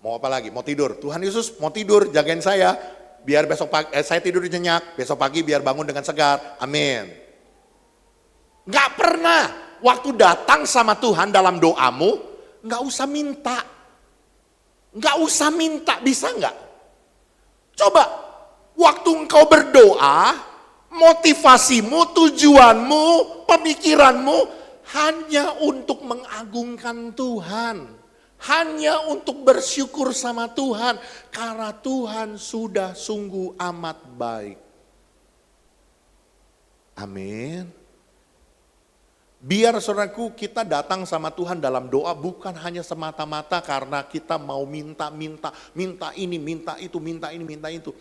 Mau apa lagi? Mau tidur. Tuhan Yesus mau tidur, jagain saya. Biar besok pagi, saya tidur nyenyak, besok pagi biar bangun dengan segar, amin. Gak pernah. Waktu datang sama Tuhan dalam doamu, nggak usah minta. Nggak usah minta, bisa nggak? Coba, waktu engkau berdoa, motivasimu, tujuanmu, pemikiranmu, hanya untuk mengagungkan Tuhan. Hanya untuk bersyukur sama Tuhan. Karena Tuhan sudah sungguh amat baik. Amin. Biar saudaraku kita datang sama Tuhan dalam doa bukan hanya semata-mata karena kita mau minta ini, minta itu, minta ini, minta itu.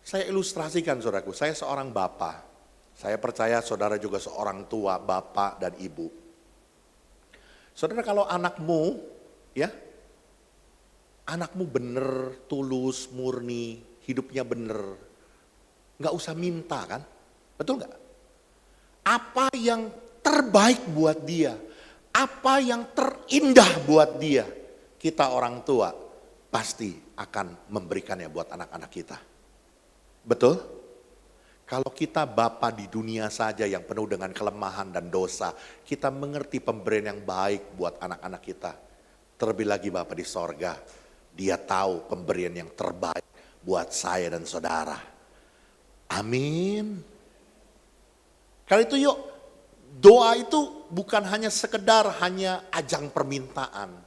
Saya ilustrasikan saudaraku, saya seorang bapak. Saya percaya saudara juga seorang tua, bapak dan ibu. Saudara kalau anakmu, ya, anakmu bener, tulus, murni, hidupnya bener. Gak usah minta kan, betul gak? Apa yang terbaik buat dia, apa yang terindah buat dia, kita orang tua pasti akan memberikannya buat anak-anak kita. Betul? Kalau kita bapa di dunia saja yang penuh dengan kelemahan dan dosa, kita mengerti pemberian yang baik buat anak-anak kita. Terlebih lagi Bapa di sorga, dia tahu pemberian yang terbaik buat saya dan saudara. Amin. Karena itu yuk, doa itu bukan hanya sekedar hanya ajang permintaan.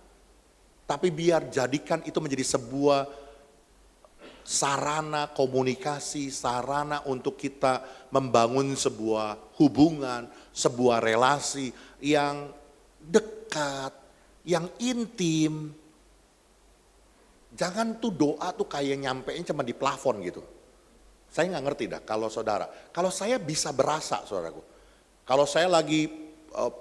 Tapi biar jadikan itu menjadi sebuah sarana komunikasi, sarana untuk kita membangun sebuah hubungan, sebuah relasi yang dekat, yang intim. Jangan tuh doa tuh kayak nyampein cuma di plafon gitu. Saya nggak ngerti dah kalau saudara. Kalau saya bisa berasa saudaraku. Kalau saya lagi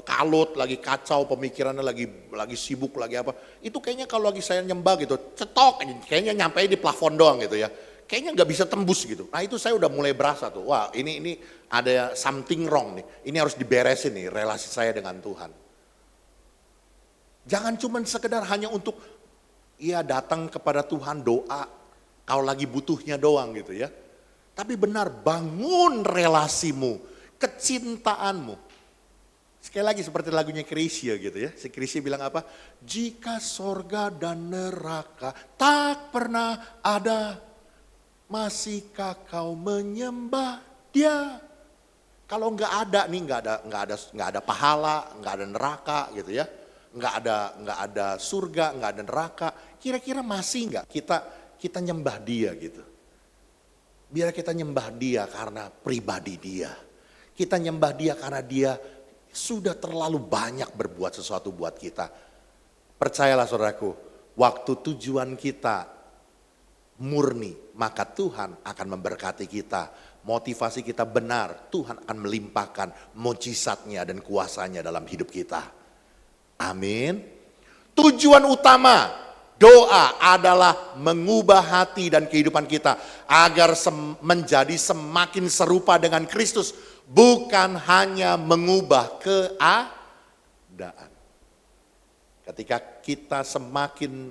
kalut, lagi kacau pemikirannya, lagi sibuk, lagi apa. Itu kayaknya kalau lagi saya nyembah gitu, cetok, kayaknya nyampe di plafon doang gitu ya. Kayaknya nggak bisa tembus gitu. Nah itu saya udah mulai berasa tuh, wah ini ada something wrong nih. Ini harus diberesin nih relasi saya dengan Tuhan. Jangan cuma sekedar hanya untuk ya datang kepada Tuhan doa, kalau lagi butuhnya doang gitu ya. Tapi benar bangun relasimu, kecintaanmu. Sekali lagi seperti lagunya Krisya gitu ya. Si Krisya bilang apa? Jika sorga dan neraka tak pernah ada, masihkah kau menyembah Dia? Kalau nggak ada nih, nggak ada pahala, nggak ada neraka gitu ya, nggak ada surga, nggak ada neraka. Kira-kira masih nggak kita nyembah Dia gitu? Biar kita nyembah Dia karena pribadi Dia. Kita nyembah Dia karena Dia sudah terlalu banyak berbuat sesuatu buat kita. Percayalah saudaraku, waktu tujuan kita murni, maka Tuhan akan memberkati kita. Motivasi kita benar, Tuhan akan melimpahkan mujizatnya dan kuasanya dalam hidup kita. Amin. Tujuan utama doa adalah mengubah hati dan kehidupan kita agar menjadi semakin serupa dengan Kristus, bukan hanya mengubah keadaan. Ketika kita semakin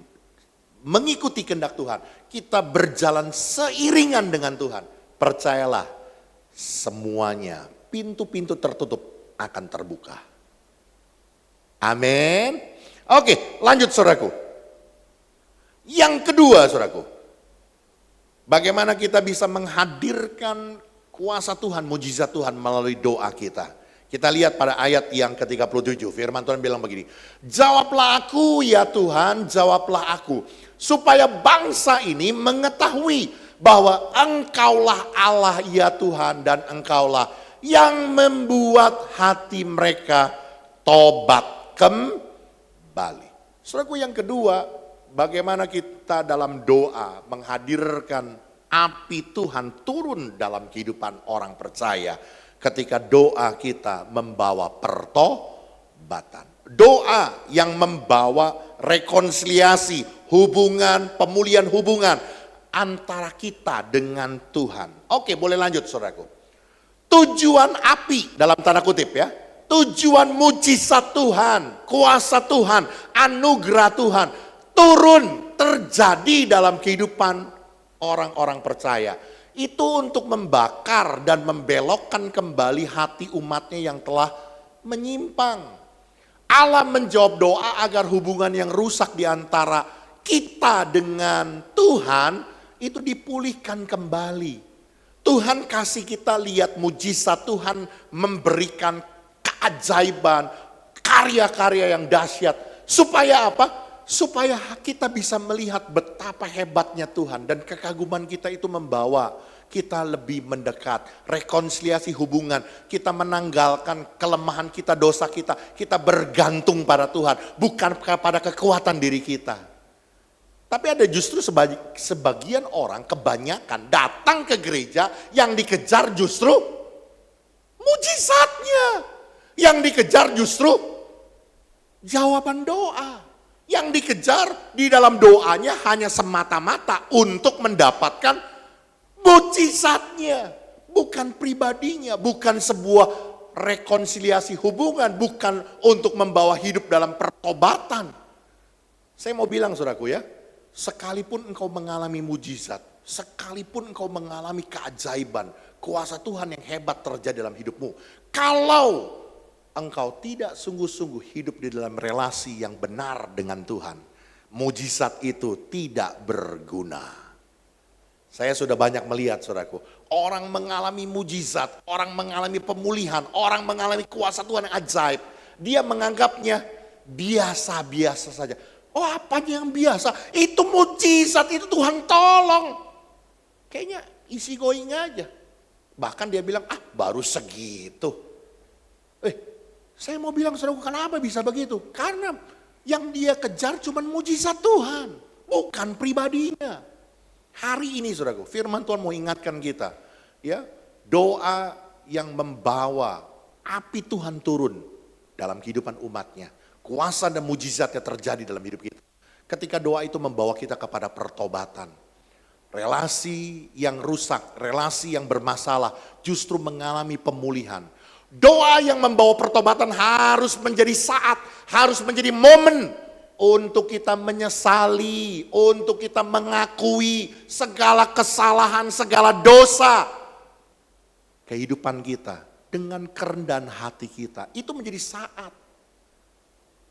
mengikuti kehendak Tuhan, kita berjalan seiringan dengan Tuhan, percayalah semuanya, pintu-pintu tertutup akan terbuka. Amin. Oke, lanjut saudaraku. Yang kedua saudaraku, bagaimana kita bisa menghadirkan kuasa Tuhan, mujizat Tuhan melalui doa kita. Kita lihat pada ayat yang ke-37, firman Tuhan bilang begini, jawablah aku ya Tuhan, jawablah aku, supaya bangsa ini mengetahui bahwa Engkaulah Allah ya Tuhan, dan Engkaulah yang membuat hati mereka tobat kembali. Saudaraku, yang kedua, bagaimana kita dalam doa menghadirkan api Tuhan turun dalam kehidupan orang percaya ketika doa kita membawa pertobatan. Doa yang membawa rekonsiliasi, hubungan, pemulihan hubungan antara kita dengan Tuhan. Oke, boleh lanjut saudaraku. Tujuan api dalam tanda kutip ya. Tujuan mujizat Tuhan, kuasa Tuhan, anugerah Tuhan turun terjadi dalam kehidupan orang-orang percaya. Itu untuk membakar dan membelokkan kembali hati umatnya yang telah menyimpang. Allah menjawab doa agar hubungan yang rusak di antara kita dengan Tuhan itu dipulihkan kembali. Tuhan kasih kita lihat mujizat, Tuhan memberikan keajaiban, karya-karya yang dahsyat. Supaya apa? Supaya kita bisa melihat betapa hebatnya Tuhan, dan kekaguman kita itu membawa kita lebih mendekat, rekonsiliasi hubungan, kita menanggalkan kelemahan kita, dosa kita bergantung pada Tuhan, bukan pada kekuatan diri kita. Tapi ada justru sebagian orang, kebanyakan datang ke gereja yang dikejar justru mujizatnya, yang dikejar justru jawaban doa. Yang dikejar di dalam doanya hanya semata-mata untuk mendapatkan mujizatnya. Bukan pribadinya, bukan sebuah rekonsiliasi hubungan, bukan untuk membawa hidup dalam pertobatan. Saya mau bilang saudaraku ya, sekalipun engkau mengalami mujizat, sekalipun engkau mengalami keajaiban, kuasa Tuhan yang hebat terjadi dalam hidupmu, kalau engkau tidak sungguh-sungguh hidup di dalam relasi yang benar dengan Tuhan, mujizat itu tidak berguna. Saya sudah banyak melihat saudaraku, orang mengalami mujizat, orang mengalami pemulihan, orang mengalami kuasa Tuhan yang ajaib, dia menganggapnya biasa-biasa saja. Oh, apanya yang biasa? Itu mujizat, itu Tuhan tolong. Kayaknya easy going aja. Bahkan dia bilang, baru segitu. Saya mau bilang saudaraku, kenapa bisa begitu? Karena yang dia kejar cuma mujizat Tuhan, bukan pribadinya. Hari ini saudaraku, firman Tuhan mau ingatkan kita, ya, doa yang membawa api Tuhan turun dalam kehidupan umatnya, kuasa dan mujizatnya terjadi dalam hidup kita. Ketika doa itu membawa kita kepada pertobatan, relasi yang rusak, relasi yang bermasalah justru mengalami pemulihan. Doa yang membawa pertobatan harus menjadi saat, harus menjadi momen untuk kita menyesali, untuk kita mengakui segala kesalahan, segala dosa kehidupan kita dengan kerendahan hati kita. Itu menjadi saat,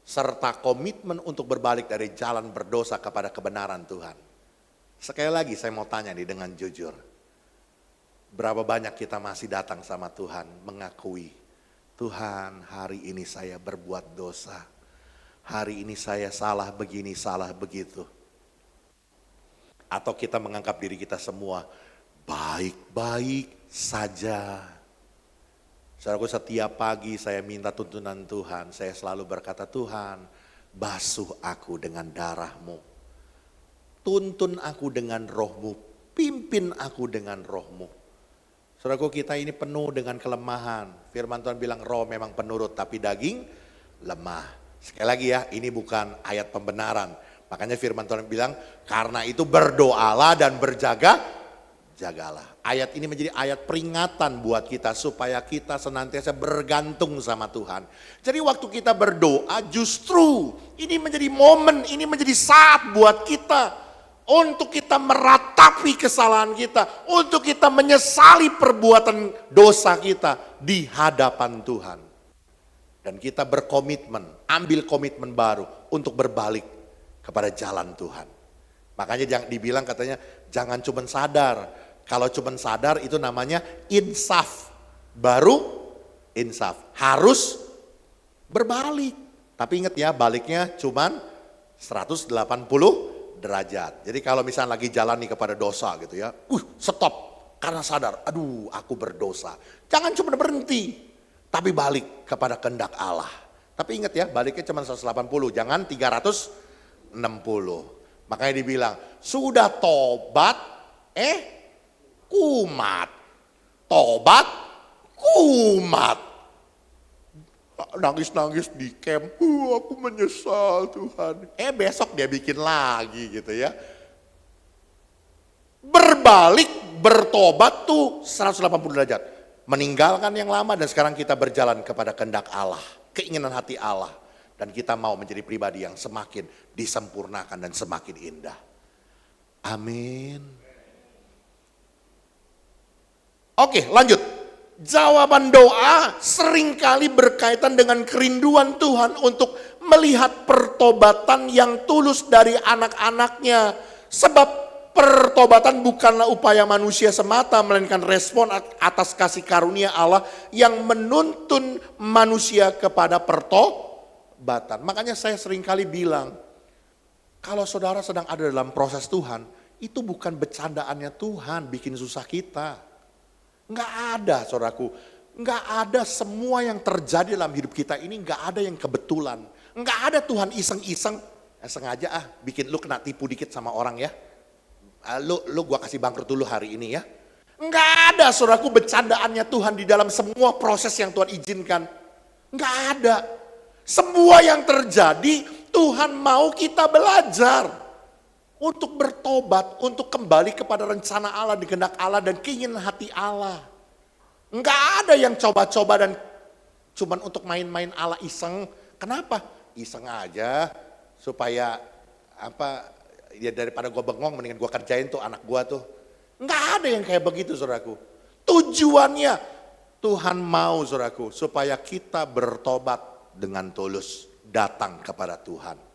serta komitmen untuk berbalik dari jalan berdosa kepada kebenaran Tuhan. Sekali lagi saya mau tanya nih dengan jujur, Berapa banyak kita masih datang sama Tuhan mengakui, Tuhan hari ini saya berbuat dosa. Hari ini saya salah begini, salah begitu. Atau kita menganggap diri kita semua baik-baik saja. Saudaraku, setiap pagi saya minta tuntunan Tuhan. Saya selalu berkata, Tuhan basuh aku dengan darah-Mu. Tuntun aku dengan roh-Mu. Pimpin aku dengan roh-Mu. Saudaraku, kita ini penuh dengan kelemahan. Firman Tuhan bilang roh memang penurut tapi daging lemah. Sekali lagi ya, ini bukan ayat pembenaran. Makanya firman Tuhan bilang, karena itu berdoalah dan jagalah. Ayat ini menjadi ayat peringatan buat kita supaya kita senantiasa bergantung sama Tuhan. Jadi waktu kita berdoa justru ini menjadi momen, ini menjadi saat buat kita untuk kita meratapi kesalahan kita, untuk kita menyesali perbuatan dosa kita di hadapan Tuhan. Dan kita berkomitmen, ambil komitmen baru untuk berbalik kepada jalan Tuhan. Makanya jangan dibilang katanya jangan cuma sadar. Kalau cuma sadar itu namanya insaf. Baru insaf. Harus berbalik. Tapi ingat ya, baliknya cuma 180 derajat. Jadi kalau misalnya lagi jalan nih kepada dosa gitu ya. Stop. Karena sadar, aduh aku berdosa. Jangan cuma berhenti. Tapi balik kepada kehendak Allah. Tapi ingat ya, baliknya cuma 180, jangan 360. Makanya dibilang, sudah tobat, kumat. Tobat, kumat. Nangis-nangis di camp, aku menyesal Tuhan. Besok dia bikin lagi gitu ya. Berbalik, bertobat tuh 180 derajat. Meninggalkan yang lama dan sekarang kita berjalan kepada kehendak Allah, keinginan hati Allah. Dan kita mau menjadi pribadi yang semakin disempurnakan dan semakin indah. Amin. Oke, lanjut. Jawaban doa seringkali berkaitan dengan kerinduan Tuhan untuk melihat pertobatan yang tulus dari anak-anaknya. Sebab pertobatan bukanlah upaya manusia semata, melainkan respon atas kasih karunia Allah yang menuntun manusia kepada pertobatan. Makanya saya seringkali bilang, kalau saudara sedang ada dalam proses Tuhan, itu bukan bercandaannya Tuhan bikin susah kita. Enggak ada saudaraku, enggak ada semua yang terjadi dalam hidup kita ini, enggak ada yang kebetulan. Enggak ada Tuhan iseng-iseng, sengaja bikin lu kena tipu dikit sama orang ya. Lu gua kasih bangkrut dulu hari ini ya. Enggak ada saudaraku bercandaannya Tuhan di dalam semua proses yang Tuhan izinkan. Enggak ada. Semua yang terjadi Tuhan mau kita belajar. Untuk bertobat, untuk kembali kepada rencana Allah, kehendak Allah dan keinginan hati Allah. Enggak ada yang coba-coba dan cuman untuk main-main Allah iseng. Kenapa? Iseng aja supaya ya daripada gue bengong mendingan gue kerjain tuh anak gue tuh. Enggak ada yang kayak begitu saudaraku. Tujuannya Tuhan mau saudaraku supaya kita bertobat dengan tulus datang kepada Tuhan.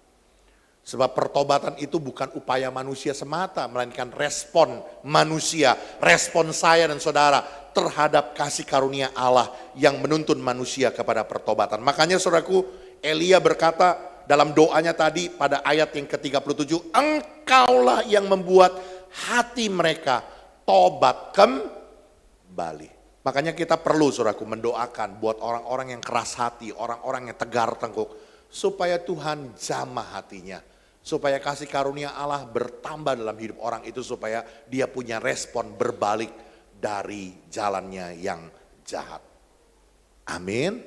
Sebab pertobatan itu bukan upaya manusia semata, melainkan respon manusia, respon saya dan saudara terhadap kasih karunia Allah yang menuntun manusia kepada pertobatan. Makanya saudaraku, Elia berkata dalam doanya tadi pada ayat yang ke-37, engkaulah yang membuat hati mereka tobat kembali. Makanya kita perlu saudaraku mendoakan buat orang-orang yang keras hati, orang-orang yang tegar tengkuk, supaya Tuhan jamah hatinya. Supaya kasih karunia Allah bertambah dalam hidup orang itu, supaya dia punya respon berbalik dari jalannya yang jahat. Amin.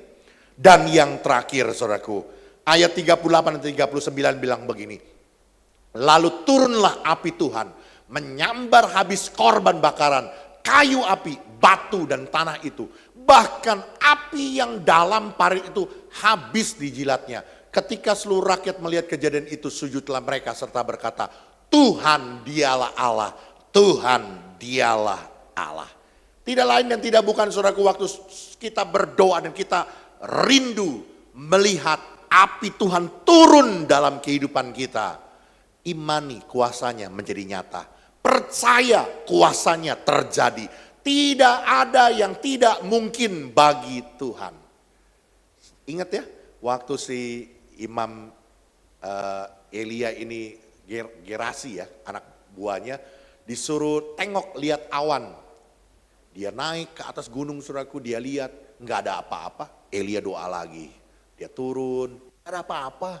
Dan yang terakhir saudaraku, ayat 38 dan 39 bilang begini. Lalu turunlah api Tuhan, menyambar habis korban bakaran, kayu api, batu dan tanah itu. Bahkan api yang dalam parit itu habis dijilatnya. Ketika seluruh rakyat melihat kejadian itu, sujudlah mereka serta berkata, Tuhan dialah Allah, Tuhan dialah Allah. Tidak lain dan tidak bukan saudaraku, waktu kita berdoa dan kita rindu melihat api Tuhan turun dalam kehidupan kita. Imani kuasanya menjadi nyata. Percaya kuasanya terjadi. Tidak ada yang tidak mungkin bagi Tuhan. Ingat ya, waktu si Imam Elia ini Gerasi ya, anak buahnya, disuruh tengok lihat awan. Dia naik ke atas gunung, saudaraku, dia lihat nggak ada apa-apa. Elia doa lagi, dia turun, nggak ada apa-apa.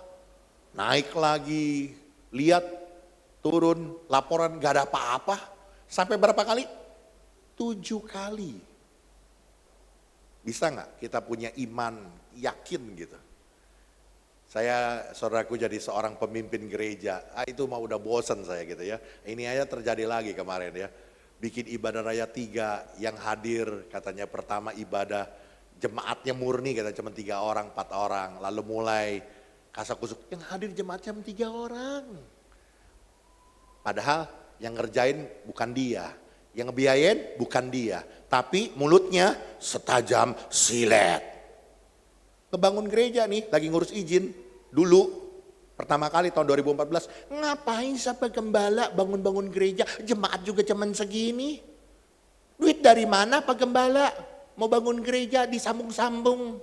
Naik lagi, lihat, turun, laporan nggak ada apa-apa. Sampai berapa kali? 7 kali. Bisa nggak kita punya iman yakin gitu? Saya, saudaraku, jadi seorang pemimpin gereja, itu mah udah bosen saya gitu ya. Ini aja terjadi lagi kemarin ya. Bikin ibadah raya 3, yang hadir katanya pertama ibadah, jemaatnya murni kata cuma 3 orang, 4 orang. Lalu mulai kasak-kusuk, yang hadir jemaatnya 3 orang. Padahal yang ngerjain bukan dia. Yang ngebiayain bukan dia, tapi mulutnya setajam silet. Ngebangun gereja nih, lagi ngurus izin dulu. Pertama kali tahun 2014, ngapain sampai gembala bangun-bangun gereja, jemaat juga cuman segini. Duit dari mana Pak Gembala? Mau bangun gereja disambung-sambung.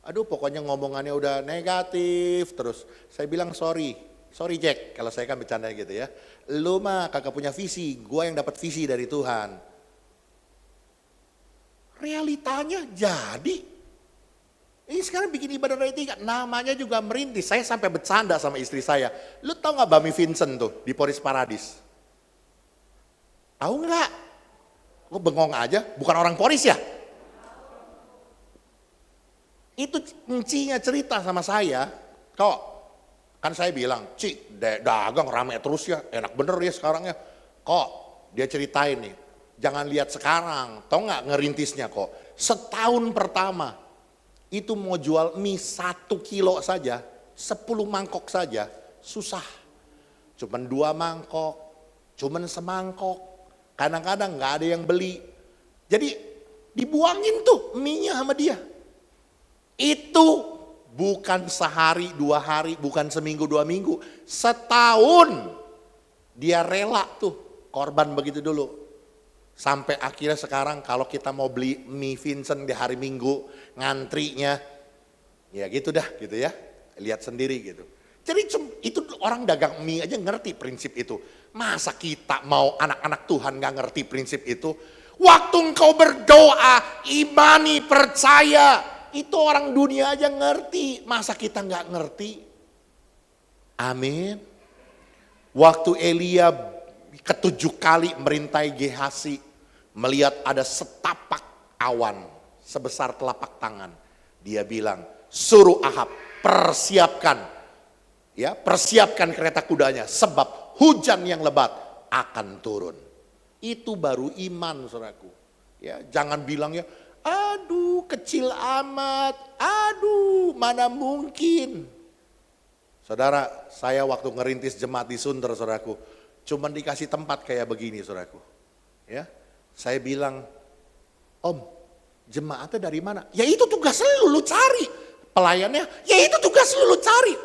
Aduh, pokoknya ngomongannya udah negatif terus. Saya bilang sorry Jack, kalau saya kan bercanda gitu ya. Lu mah kagak punya visi, gua yang dapat visi dari Tuhan. Realitanya jadi. Ini sekarang bikin ibadah raya 3, namanya juga merintis. Saya sampai bercanda sama istri saya. Lu tahu gak Bami Vincent tuh di Poris Paradis? Tahu nggak? Lu bengong aja, bukan orang Poris ya? Itu encinya cerita sama saya, kok. Kan saya bilang, Ci, dagang rame terus ya, enak bener ya sekarang ya. Kok, dia ceritain nih, jangan lihat sekarang, tau gak ngerintisnya kok. Setahun pertama, itu mau jual mie 1 kilo saja, 10 mangkok saja, susah. Cuman 2 mangkok, cuman semangkok, kadang-kadang gak ada yang beli. Jadi dibuangin tuh mie-nya sama dia. Itu bukan sehari, 2 hari, bukan seminggu, 2 minggu. Setahun dia rela tuh korban begitu dulu. Sampai akhirnya sekarang kalau kita mau beli mie Vincent di hari Minggu, ngantrinya, ya gitu dah gitu ya. Lihat sendiri gitu. Jadi itu orang dagang mie aja ngerti prinsip itu. Masa kita mau anak-anak Tuhan gak ngerti prinsip itu? Waktu engkau berdoa, imani, percaya. Itu orang dunia aja ngerti, masa kita nggak ngerti? Amin. Waktu Elia ke-7 kali merintai Gehasi, melihat ada setapak awan sebesar telapak tangan. Dia bilang, suruh Ahab persiapkan kereta kudanya, sebab hujan yang lebat akan turun. Itu baru iman, saudaraku. Ya, jangan bilang ya, aduh kecil amat, aduh mana mungkin. Saudara, saya waktu ngerintis jemaat di Sunter, saudaraku, cuman dikasih tempat kayak begini, saudaraku. Ya, saya bilang, Om, jemaatnya dari mana? Ya itu tugas lu cari. Pelayannya, ya itu tugas lu cari.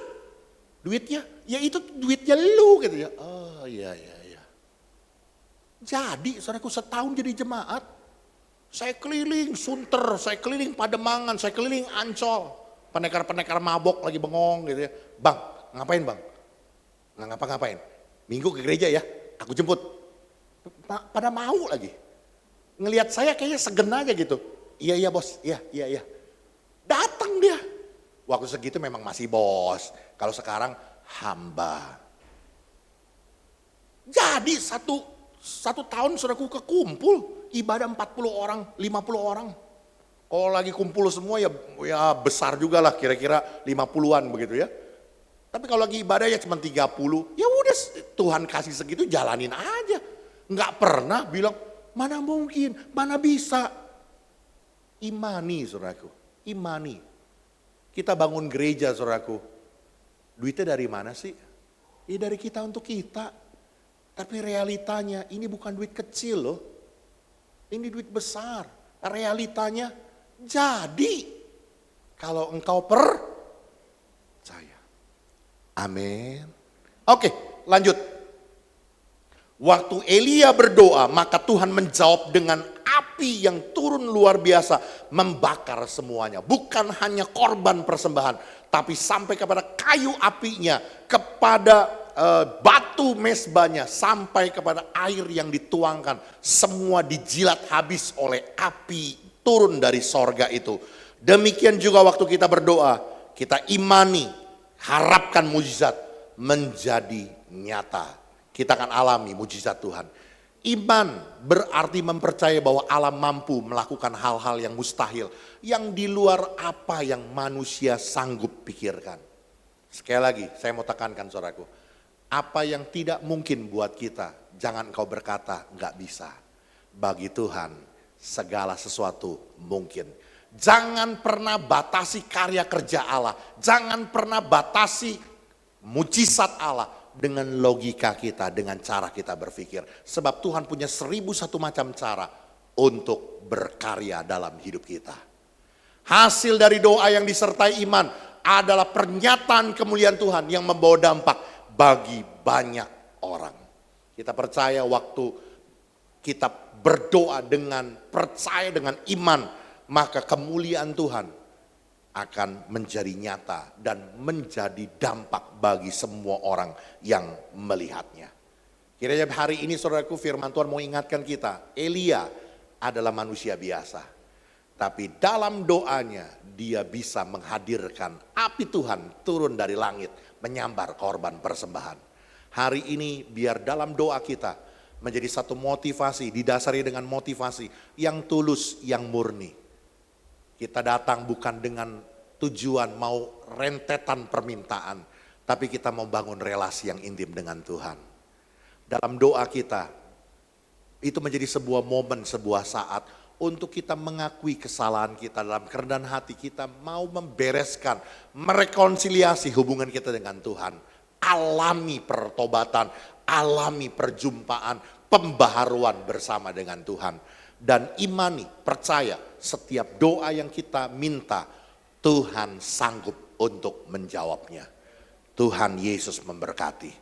Duitnya, ya itu duitnya lu gitu ya. Oh iya. Jadi, saudaraku, setahun jadi jemaat. Saya keliling Sunter, saya keliling Pademangan, saya keliling Ancol. Pendekar-pendekar mabok lagi bengong gitu ya. Bang, ngapain bang? Nggak ngapa-ngapain. Minggu ke gereja ya, aku jemput. Pada mau lagi. Ngelihat saya kayaknya segen aja gitu. Iya bos, iya. Datang dia. Waktu segitu memang masih bos. Kalau sekarang hamba. Jadi satu tahun saudaraku kekumpul. Ibadah 40 orang, 50 orang. Kalau lagi kumpul semua ya besar juga lah, kira-kira 50-an begitu ya. Tapi kalau lagi ibadah ya cuma 30, ya udah Tuhan kasih segitu jalanin aja. Nggak pernah bilang mana mungkin, mana bisa. Imani saudaraku, imani. Kita bangun gereja saudaraku, duitnya dari mana sih? Ya dari kita untuk kita. Tapi realitanya ini bukan duit kecil loh. Ini duit besar, realitanya jadi kalau engkau percaya. Amin. Oke, lanjut. Waktu Elia berdoa, maka Tuhan menjawab dengan api yang turun luar biasa membakar semuanya. Bukan hanya korban persembahan, tapi sampai kepada kayu apinya, kepada batu mesbahnya, sampai kepada air yang dituangkan. Semua dijilat habis oleh api turun dari sorga itu. Demikian juga waktu kita berdoa, kita imani, harapkan mujizat menjadi nyata. Kita akan alami mujizat Tuhan. Iman berarti mempercayai bahwa Allah mampu melakukan hal-hal yang mustahil, yang di luar apa yang manusia sanggup pikirkan. Sekali lagi saya mau tekankan saudaraku, apa yang tidak mungkin buat kita, jangan kau berkata nggak bisa. Bagi Tuhan segala sesuatu mungkin. Jangan pernah batasi karya kerja Allah, jangan pernah batasi mujizat Allah dengan logika kita, dengan cara kita berpikir. Sebab Tuhan punya 1001 macam cara untuk berkarya dalam hidup kita. Hasil dari doa yang disertai iman adalah pernyataan kemuliaan Tuhan yang membawa dampak bagi banyak orang. Kita percaya waktu kita berdoa dengan percaya dengan iman, maka kemuliaan Tuhan akan menjadi nyata dan menjadi dampak bagi semua orang yang melihatnya. Kiranya hari ini saudaraku, firman Tuhan mau ingatkan kita, Elia adalah manusia biasa. Tapi dalam doanya dia bisa menghadirkan api Tuhan turun dari langit menyambar korban persembahan. Hari ini biar dalam doa kita menjadi satu motivasi, didasari dengan motivasi yang tulus, yang murni. Kita datang bukan dengan tujuan mau rentetan permintaan, tapi kita mau bangun relasi yang intim dengan Tuhan. Dalam doa kita, itu menjadi sebuah momen, sebuah saat untuk kita mengakui kesalahan kita dalam kerendahan hati kita, mau membereskan, merekonsiliasi hubungan kita dengan Tuhan. Alami pertobatan, alami perjumpaan, pembaharuan bersama dengan Tuhan. Dan imani, percaya setiap doa yang kita minta, Tuhan sanggup untuk menjawabnya. Tuhan Yesus memberkati.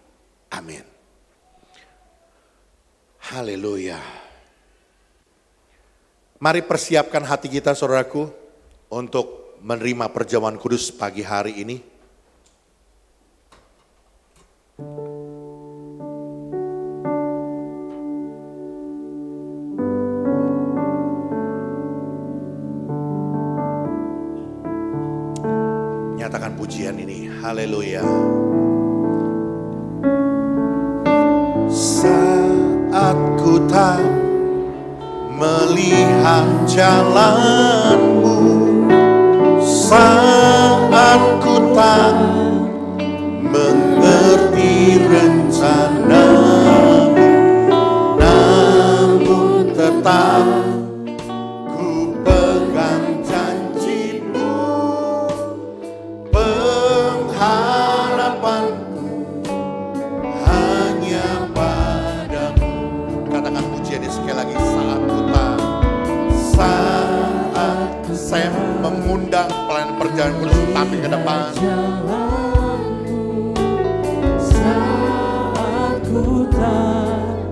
Amin. Haleluya. Mari persiapkan hati kita saudaraku untuk menerima perjamuan kudus pagi hari ini. Nyatakan pujian ini. Haleluya. Saat ku tak melihat jalanmu, saat ku tak mengerti rencanamu, namun tetap ku pegang janjimu, pengharapanku hanya padamu. Katakan pujiannya sekali lagi. Saat saya mengundang pelayan perjalanan kudus tampil ke depan. Saat ku tak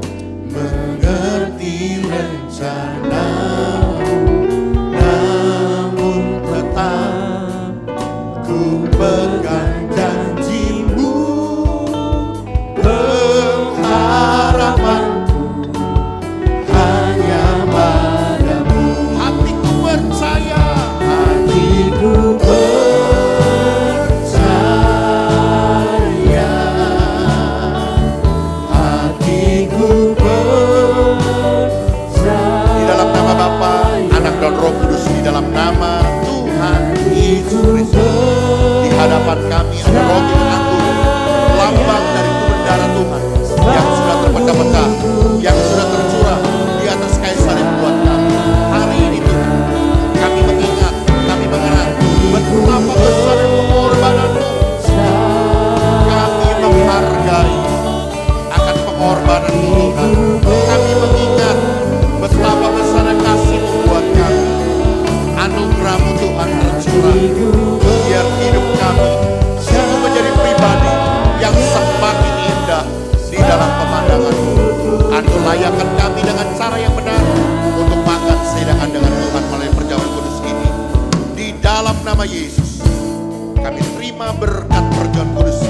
mengerti rencanamu, namun tetap ku pegang janjimu, pengharapanku hanya padamu. Hatiku percaya, hatiku percaya, hatiku percaya. Di dalam nama Bapa, Anak dan Roh Kudus, di dalam nama Tuhan Yesus Kristus, di hadapan kami ada roti dan anggur, lambang dari tubuh darah Tuhan yang sudah terpecah-pecah, yang sudah tercurah di atas kayu salib buat kami. Hari ini Tuhan, kami mengingat, kami mengenal betapa besar pengorbanan-Mu. Kami menghargai akan pengorbanan-Mu Tuhan. Kami mengingat betapa besar kasih-Mu buat kami. Anugerah-Mu Tuhan tercurah, biar hidup kami sungguh menjadi pribadi yang semakin indah di dalam pemandangan-Mu. Layakkan kami dengan cara yang benar untuk makan nama Yesus, kami terima berkat perjamuan kudus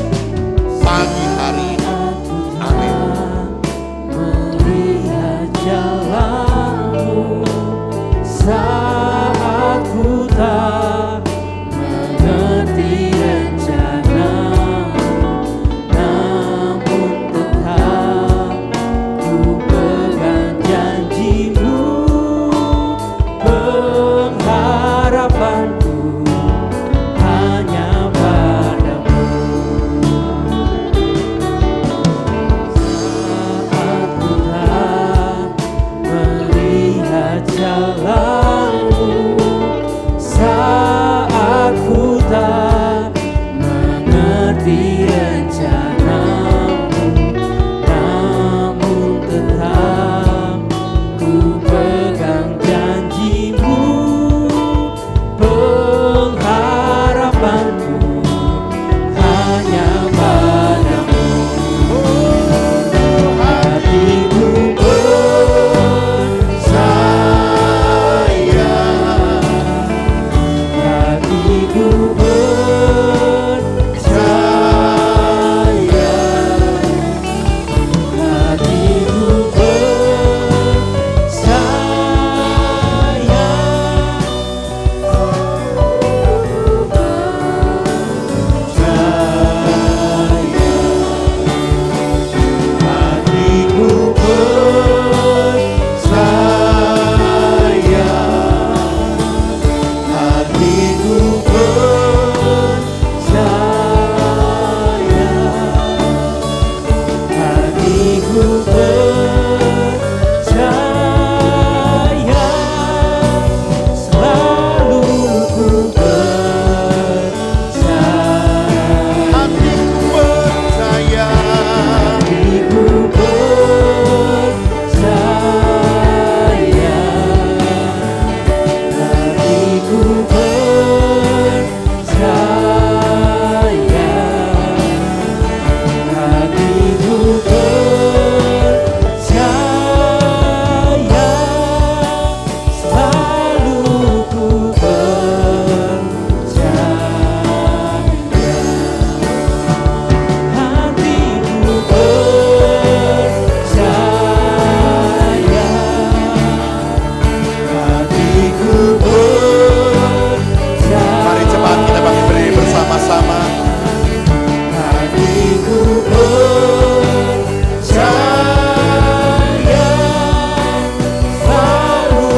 pagi hari ini. Amin. Melihat jalanmu saat ku tak mengerti rencanamu, namun tetap ku pegang janjimu. Pengharapanku hanya padamu. Saat ku tak melihat jalanmu, saat ku tak mengerti rencanamu, namun tetap ku pegang janjimu. Pengharapanku hanya padamu. Hatiku percaya, hatiku percaya, hatiku percaya. Hatiku percaya, hatiku percaya, hatiku percaya, selalu ku percaya. Hatiku percaya, Hatiku percaya, hatiku percaya, hatiku percaya, selalu ku percaya. Hatiku percaya, hatiku percaya. mari cepat kita bagi berdiri bersama-sama. Hatiku percaya, selalu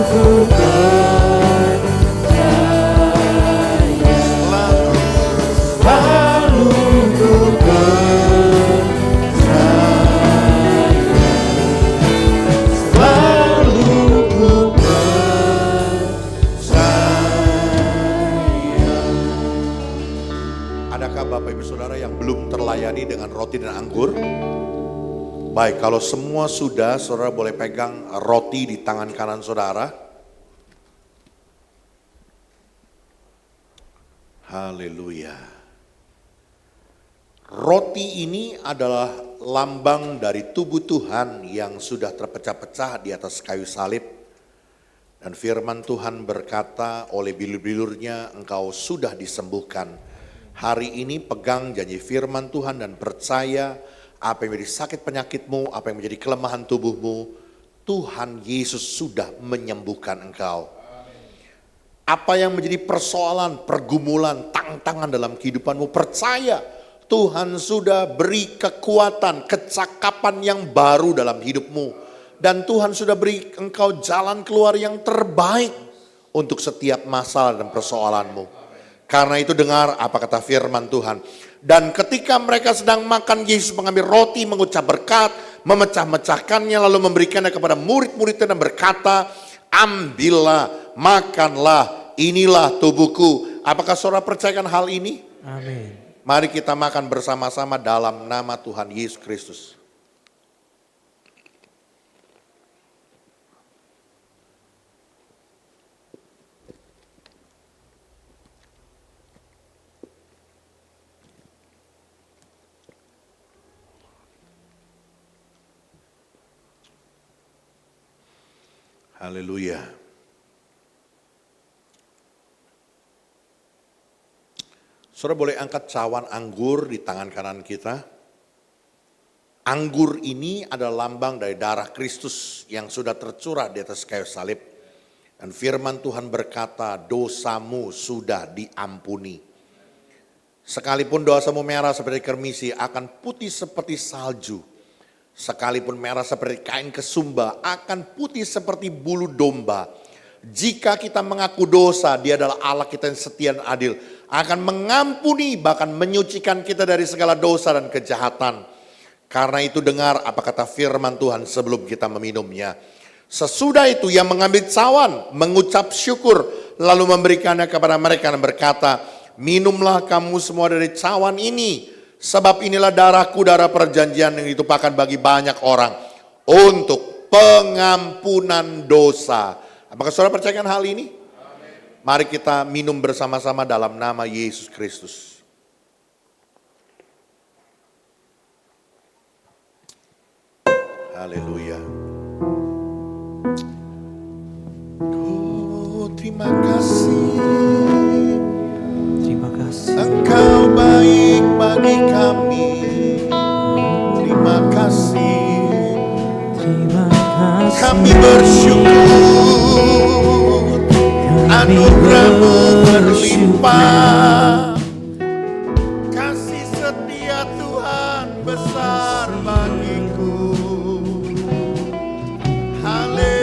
ku percaya, selalu ku percaya, selalu ku percaya. Adakah Bapak Ibu Saudara yang belum terlayani dengan roti dan anggur? Baik, kalau semua sudah, saudara boleh pegang roti di tangan kanan saudara. Haleluya. Roti ini adalah lambang dari tubuh Tuhan yang sudah terpecah-pecah di atas kayu salib. Dan firman Tuhan berkata, oleh bilur-bilurnya engkau sudah disembuhkan. Hari ini pegang janji firman Tuhan dan percaya apa yang menjadi sakit penyakitmu, apa yang menjadi kelemahan tubuhmu, Tuhan Yesus sudah menyembuhkan engkau. Apa yang menjadi persoalan, pergumulan, tantangan dalam kehidupanmu, percaya Tuhan sudah beri kekuatan, kecakapan yang baru dalam hidupmu. Dan Tuhan sudah beri engkau jalan keluar yang terbaik untuk setiap masalah dan persoalanmu. Karena itu dengar apa kata firman Tuhan. Dan ketika mereka sedang makan, Yesus mengambil roti, mengucap berkat, memecah-mecahkannya, lalu memberikannya kepada murid-muridnya dan berkata, ambillah, makanlah, inilah tubuhku. Apakah saudara percayakan hal ini? Amin. Mari kita makan bersama-sama dalam nama Tuhan Yesus Kristus. Haleluya. Saudara boleh angkat cawan anggur di tangan kanan kita. Anggur ini adalah lambang dari darah Kristus yang sudah tercurah di atas kayu salib. Dan firman Tuhan berkata, dosamu sudah diampuni. Sekalipun dosamu merah seperti kermisi, akan putih seperti salju. Sekalipun merah seperti kain kesumba, akan putih seperti bulu domba. Jika kita mengaku dosa, Dia adalah Allah kita yang setia dan adil. Akan mengampuni, bahkan menyucikan kita dari segala dosa dan kejahatan. Karena itu dengar apa kata firman Tuhan sebelum kita meminumnya. Sesudah itu Ia mengambil cawan, mengucap syukur, lalu memberikannya kepada mereka dan berkata, minumlah kamu semua dari cawan ini. Sebab inilah darahku, darah perjanjian yang ditumpahkan bagi banyak orang. Untuk pengampunan dosa. Apakah saudara percayakan hal ini? Mari kita minum bersama-sama dalam nama Yesus Kristus. Haleluya. Oh, terima kasih. Terima kasih. Engkau baik bagi kami. Terima kasih. Terima kasih. Kami bersyukur. Anugerah-Mu berlimpah. Kasih setia Tuhan besar bagiku. Haleluya.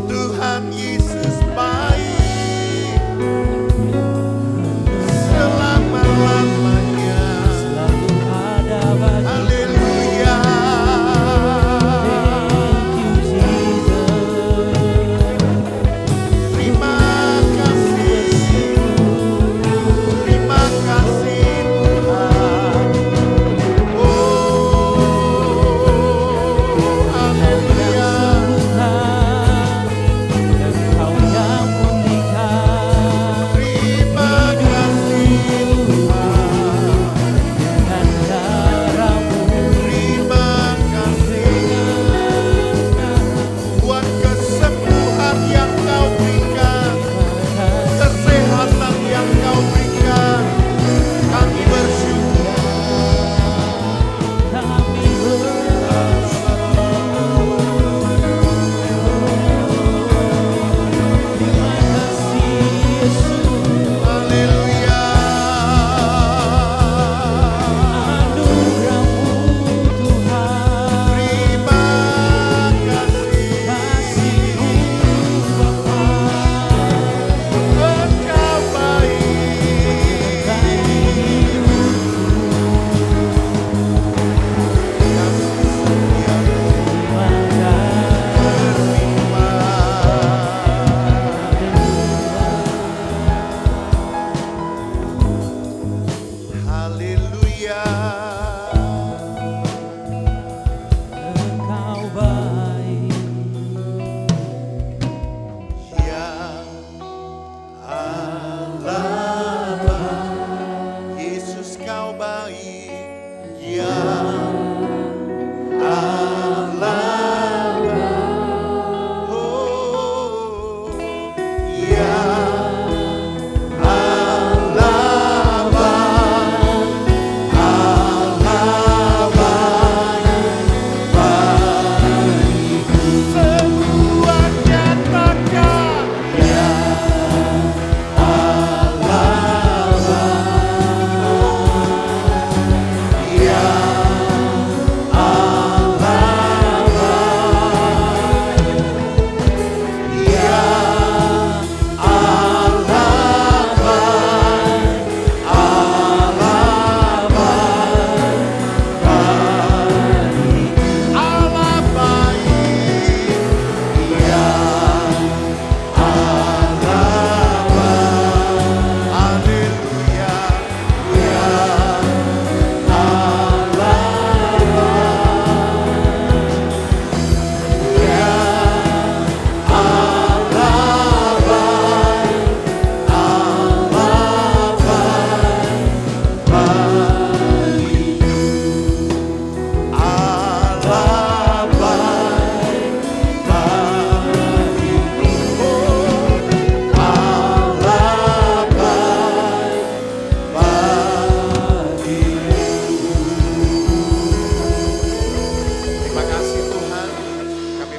Tuhan Yesus baik selama-lamanya. Selalu ada bagi. Haleluya. Thank you, Jesus.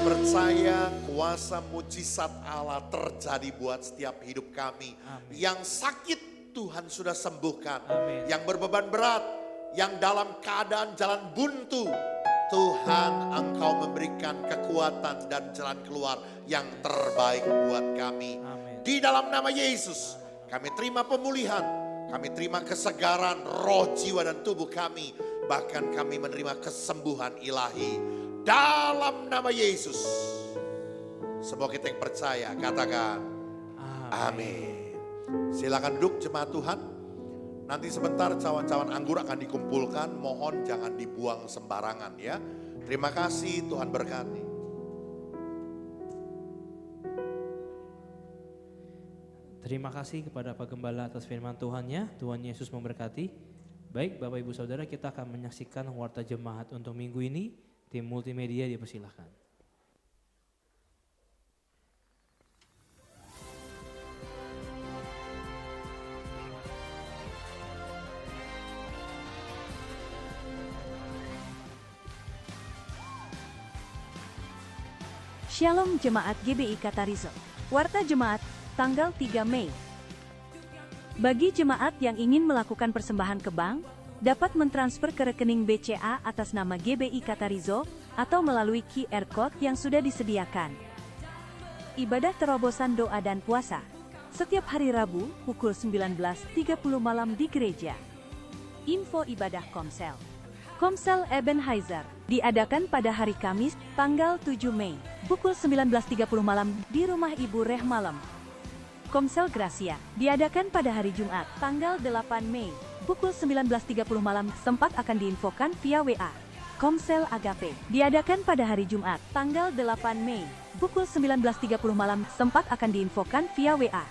percaya kuasa mujizat Allah terjadi buat setiap hidup kami. Amin. Yang sakit Tuhan sudah sembuhkan. Amin. Yang berbeban berat, yang dalam keadaan jalan buntu, Tuhan Engkau memberikan kekuatan dan jalan keluar yang terbaik buat kami. Amin. Di dalam nama Yesus, kami terima pemulihan, kami terima kesegaran roh, jiwa dan tubuh kami. Bahkan kami menerima kesembuhan ilahi dalam nama Yesus. Semua kita yang percaya katakan amin. Silakan duduk jemaat Tuhan. Nanti sebentar cawan-cawan anggur akan dikumpulkan. Mohon jangan dibuang sembarangan ya. Terima kasih, Tuhan berkati. Terima kasih kepada Pak Gembala atas firman Tuhannya. Tuhan Yesus memberkati. Baik Bapak Ibu Saudara, kita akan menyaksikan warta jemaat untuk minggu ini. Tim multimedia dipersilahkan. Shalom Jemaat GBI Katarizo. Warta Jemaat, tanggal 3 Mei. Bagi jemaat yang ingin melakukan persembahan ke bank, dapat mentransfer ke rekening BCA atas nama GBI Katarizo, atau melalui QR Code yang sudah disediakan. Ibadah terobosan doa dan puasa, setiap hari Rabu, pukul 19.30 malam di gereja. Info ibadah Komsel. Komsel Ebenezer, diadakan pada hari Kamis, tanggal 7 Mei, pukul 19.30 malam di rumah Ibu Reh Malam. Komsel Gracia, diadakan pada hari Jumat, tanggal 8 Mei, pukul 19.30 malam, tempat akan diinfokan via WA. Komsel Agape, diadakan pada hari Jumat, tanggal 8 Mei, pukul 19.30 malam, tempat akan diinfokan via WA.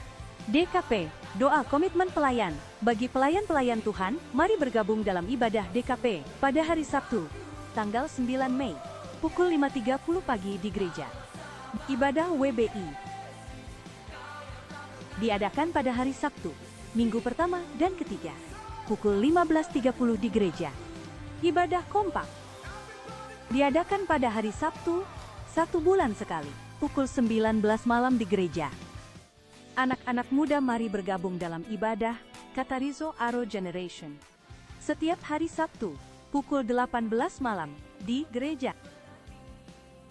DKP, doa komitmen pelayan. Bagi pelayan-pelayan Tuhan, mari bergabung dalam ibadah DKP pada hari Sabtu, tanggal 9 Mei, pukul 5.30 pagi di gereja. Ibadah WBI diadakan pada hari Sabtu, minggu pertama dan ketiga, pukul 15.30 di gereja. Ibadah kompak diadakan pada hari Sabtu, 1 bulan sekali, pukul 19 malam di gereja. Anak-anak muda mari bergabung dalam ibadah Katarizo Aro Generation. Setiap hari Sabtu, pukul 18 malam, di gereja.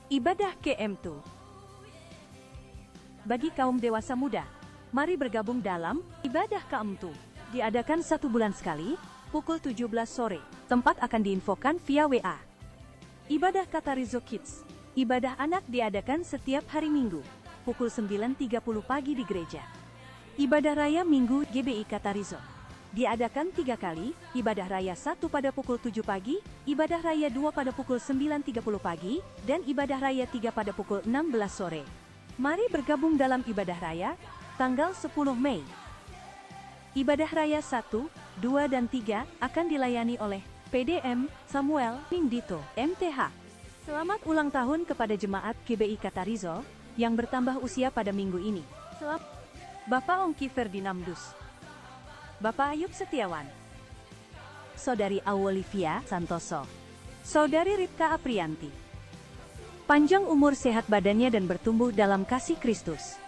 Ibadah KM2. Bagi kaum dewasa muda, mari bergabung dalam ibadah KM2. Diadakan 1 bulan sekali, pukul 17 sore. Tempat akan diinfokan via WA. Ibadah Katarizo Kids. Ibadah anak diadakan setiap hari Minggu, pukul 9.30 pagi di gereja. Ibadah Raya Minggu GBI Katarizo diadakan 3 kali, ibadah raya 1 pada pukul 7 pagi, ibadah raya 2 pada pukul 9.30 pagi, dan ibadah raya 3 pada pukul 16 sore. Mari bergabung dalam ibadah raya, tanggal 10 Mei. Ibadah raya 1, 2, dan 3 akan dilayani oleh PDM Samuel Pindito, MTH. Selamat ulang tahun kepada jemaat GBI Katarizo yang bertambah usia pada minggu ini. Bapak Ongki Ferdinandus, Bapak Ayub Setiawan, Saudari Awolivia Santoso, Saudari Ripka Aprianti. Panjang umur, sehat badannya, dan bertumbuh dalam kasih Kristus.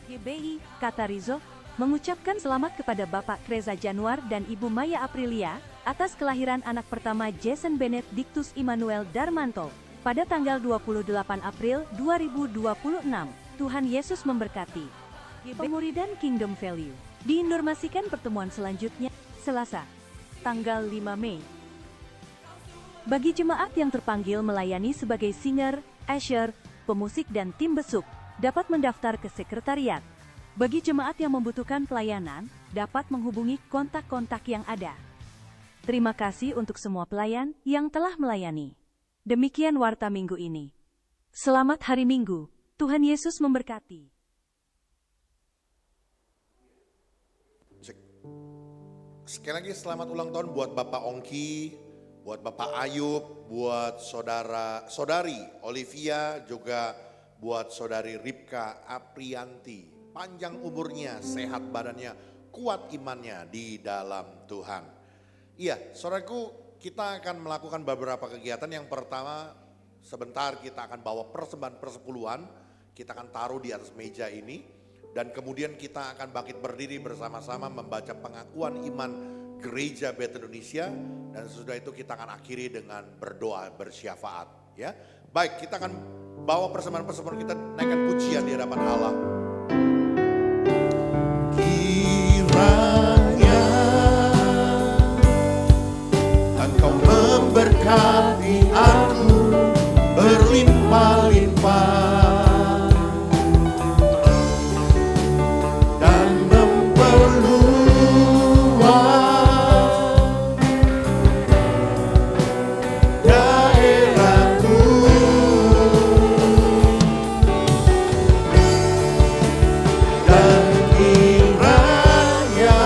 GBI Katarizo mengucapkan selamat kepada Bapak Reza Januar dan Ibu Maya Aprilia atas kelahiran anak pertama Jason Benedictus Immanuel Darmanto pada tanggal 28 April 2026. Tuhan Yesus memberkati. Pemuridan Kingdom Value diinformasikan pertemuan selanjutnya Selasa, tanggal 5 Mei. Bagi jemaat yang terpanggil melayani sebagai singer, usher, pemusik, dan tim besuk, dapat mendaftar ke sekretariat. Bagi jemaat yang membutuhkan pelayanan, dapat menghubungi kontak-kontak yang ada. Terima kasih untuk semua pelayan yang telah melayani. Demikian warta minggu ini. Selamat hari Minggu, Tuhan Yesus memberkati. Sekali lagi selamat ulang tahun buat Bapak Ongki, buat Bapak Ayub, buat saudari Olivia, juga buat saudari Ripka Aprianti. Panjang umurnya, sehat badannya, kuat imannya di dalam Tuhan. Iya, saudaraku, kita akan melakukan beberapa kegiatan. Yang pertama, sebentar kita akan bawa persembahan persepuluhan, kita akan taruh di atas meja ini. Dan kemudian kita akan bangkit berdiri bersama-sama membaca pengakuan iman Gereja Bethel Indonesia. Dan sesudah itu kita akan akhiri dengan berdoa bersyafaat. Ya, baik, kita akan bawa persembahan kita, naikkan pujian di hadapan Allah. Kiranya Engkau memberkati aku berlimpah-limpah dan memperluas daerahku, dan kiranya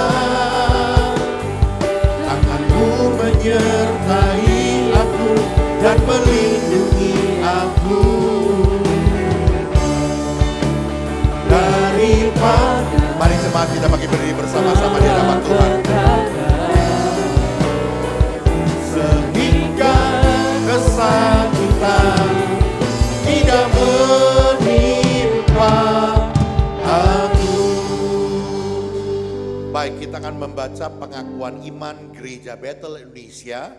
tanganmu menyertai aku dan melindungi aku daripada. Mari jemaat kita bagi berdiri bersama-sama di hadapan Tuhan. Sehingga kesakitan tidak menimpa aku. Baik, kita akan membaca pengakuan iman Gereja Bethel Indonesia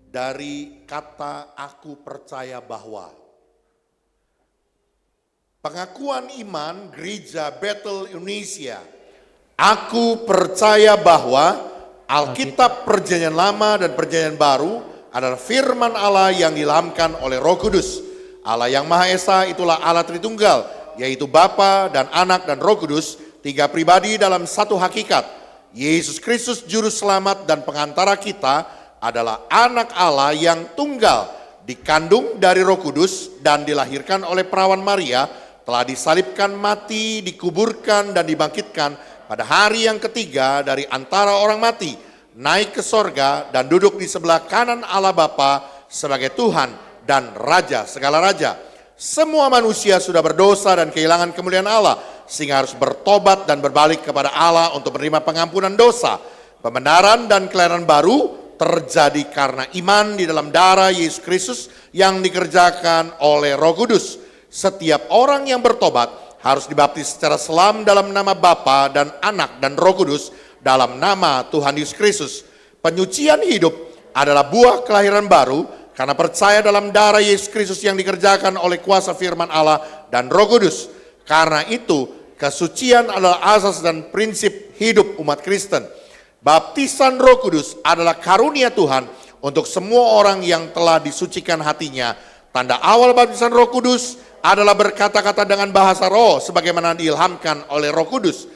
dari kata aku percaya bahwa. Pengakuan iman Gereja Bethel Indonesia. Aku percaya bahwa Alkitab Perjanjian Lama dan Perjanjian Baru adalah firman Allah yang diilhamkan oleh Roh Kudus. Allah yang Maha Esa itulah Allah Tritunggal, yaitu Bapa dan Anak dan Roh Kudus, tiga pribadi dalam satu hakikat. Yesus Kristus Juru Selamat dan Pengantara kita adalah Anak Allah yang tunggal, dikandung dari Roh Kudus dan dilahirkan oleh perawan Maria, telah disalibkan, mati, dikuburkan dan dibangkitkan pada hari yang ketiga dari antara orang mati, naik ke sorga dan duduk di sebelah kanan Allah Bapa sebagai Tuhan dan Raja segala raja. Semua manusia sudah berdosa dan kehilangan kemuliaan Allah, sehingga harus bertobat dan berbalik kepada Allah untuk menerima pengampunan dosa. Pembenaran dan kelahiran baru terjadi karena iman di dalam darah Yesus Kristus yang dikerjakan oleh Roh Kudus. Setiap orang yang bertobat harus dibaptis secara selam dalam nama Bapa dan Anak dan Roh Kudus dalam nama Tuhan Yesus Kristus. Penyucian hidup adalah buah kelahiran baru karena percaya dalam darah Yesus Kristus yang dikerjakan oleh kuasa firman Allah dan Roh Kudus. Karena itu, kesucian adalah asas dan prinsip hidup umat Kristen. Baptisan Roh Kudus adalah karunia Tuhan untuk semua orang yang telah disucikan hatinya. Tanda awal baptisan Roh Kudus adalah berkata-kata dengan bahasa roh sebagaimana diilhamkan oleh Roh Kudus.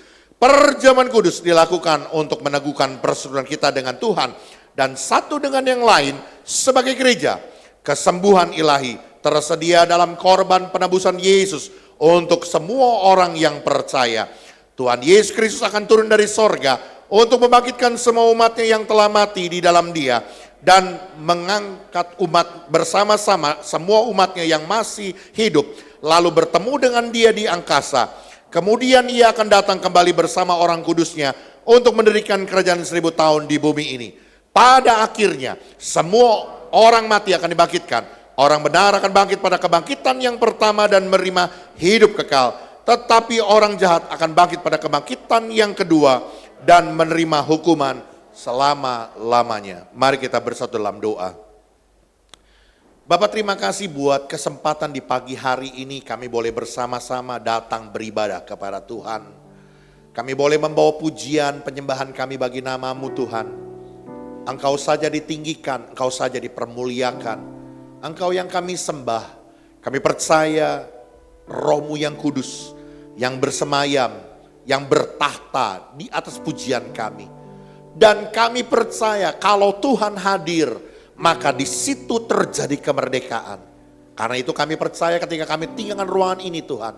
Perjamuan kudus dilakukan untuk meneguhkan persekutuan kita dengan Tuhan dan satu dengan yang lain sebagai gereja. Kesembuhan ilahi tersedia dalam korban penebusan Yesus untuk semua orang yang percaya. Tuhan Yesus Kristus akan turun dari sorga untuk membangkitkan semua umatnya yang telah mati di dalam Dia dan mengangkat umat bersama-sama, semua umatnya yang masih hidup, lalu bertemu dengan Dia di angkasa. Kemudian Ia akan datang kembali bersama orang kudusnya untuk mendirikan kerajaan 1000 tahun di bumi ini. Pada akhirnya semua orang mati akan dibangkitkan. Orang benar akan bangkit pada kebangkitan yang pertama dan menerima hidup kekal. Tetapi orang jahat akan bangkit pada kebangkitan yang kedua dan menerima hukuman selama-lamanya. Mari kita bersatu dalam doa. Bapak, terima kasih buat kesempatan di pagi hari ini kami boleh bersama-sama datang beribadah kepada Tuhan. Kami boleh membawa pujian penyembahan kami bagi nama-Mu Tuhan. Engkau saja ditinggikan, Engkau saja dipermuliakan. Engkau yang kami sembah. Kami percaya Roh-Mu yang kudus, yang bersemayam, yang bertahta di atas pujian kami. Dan kami percaya kalau Tuhan hadir, maka di situ terjadi kemerdekaan. Karena itu kami percaya ketika kami tinggalkan ruangan ini Tuhan,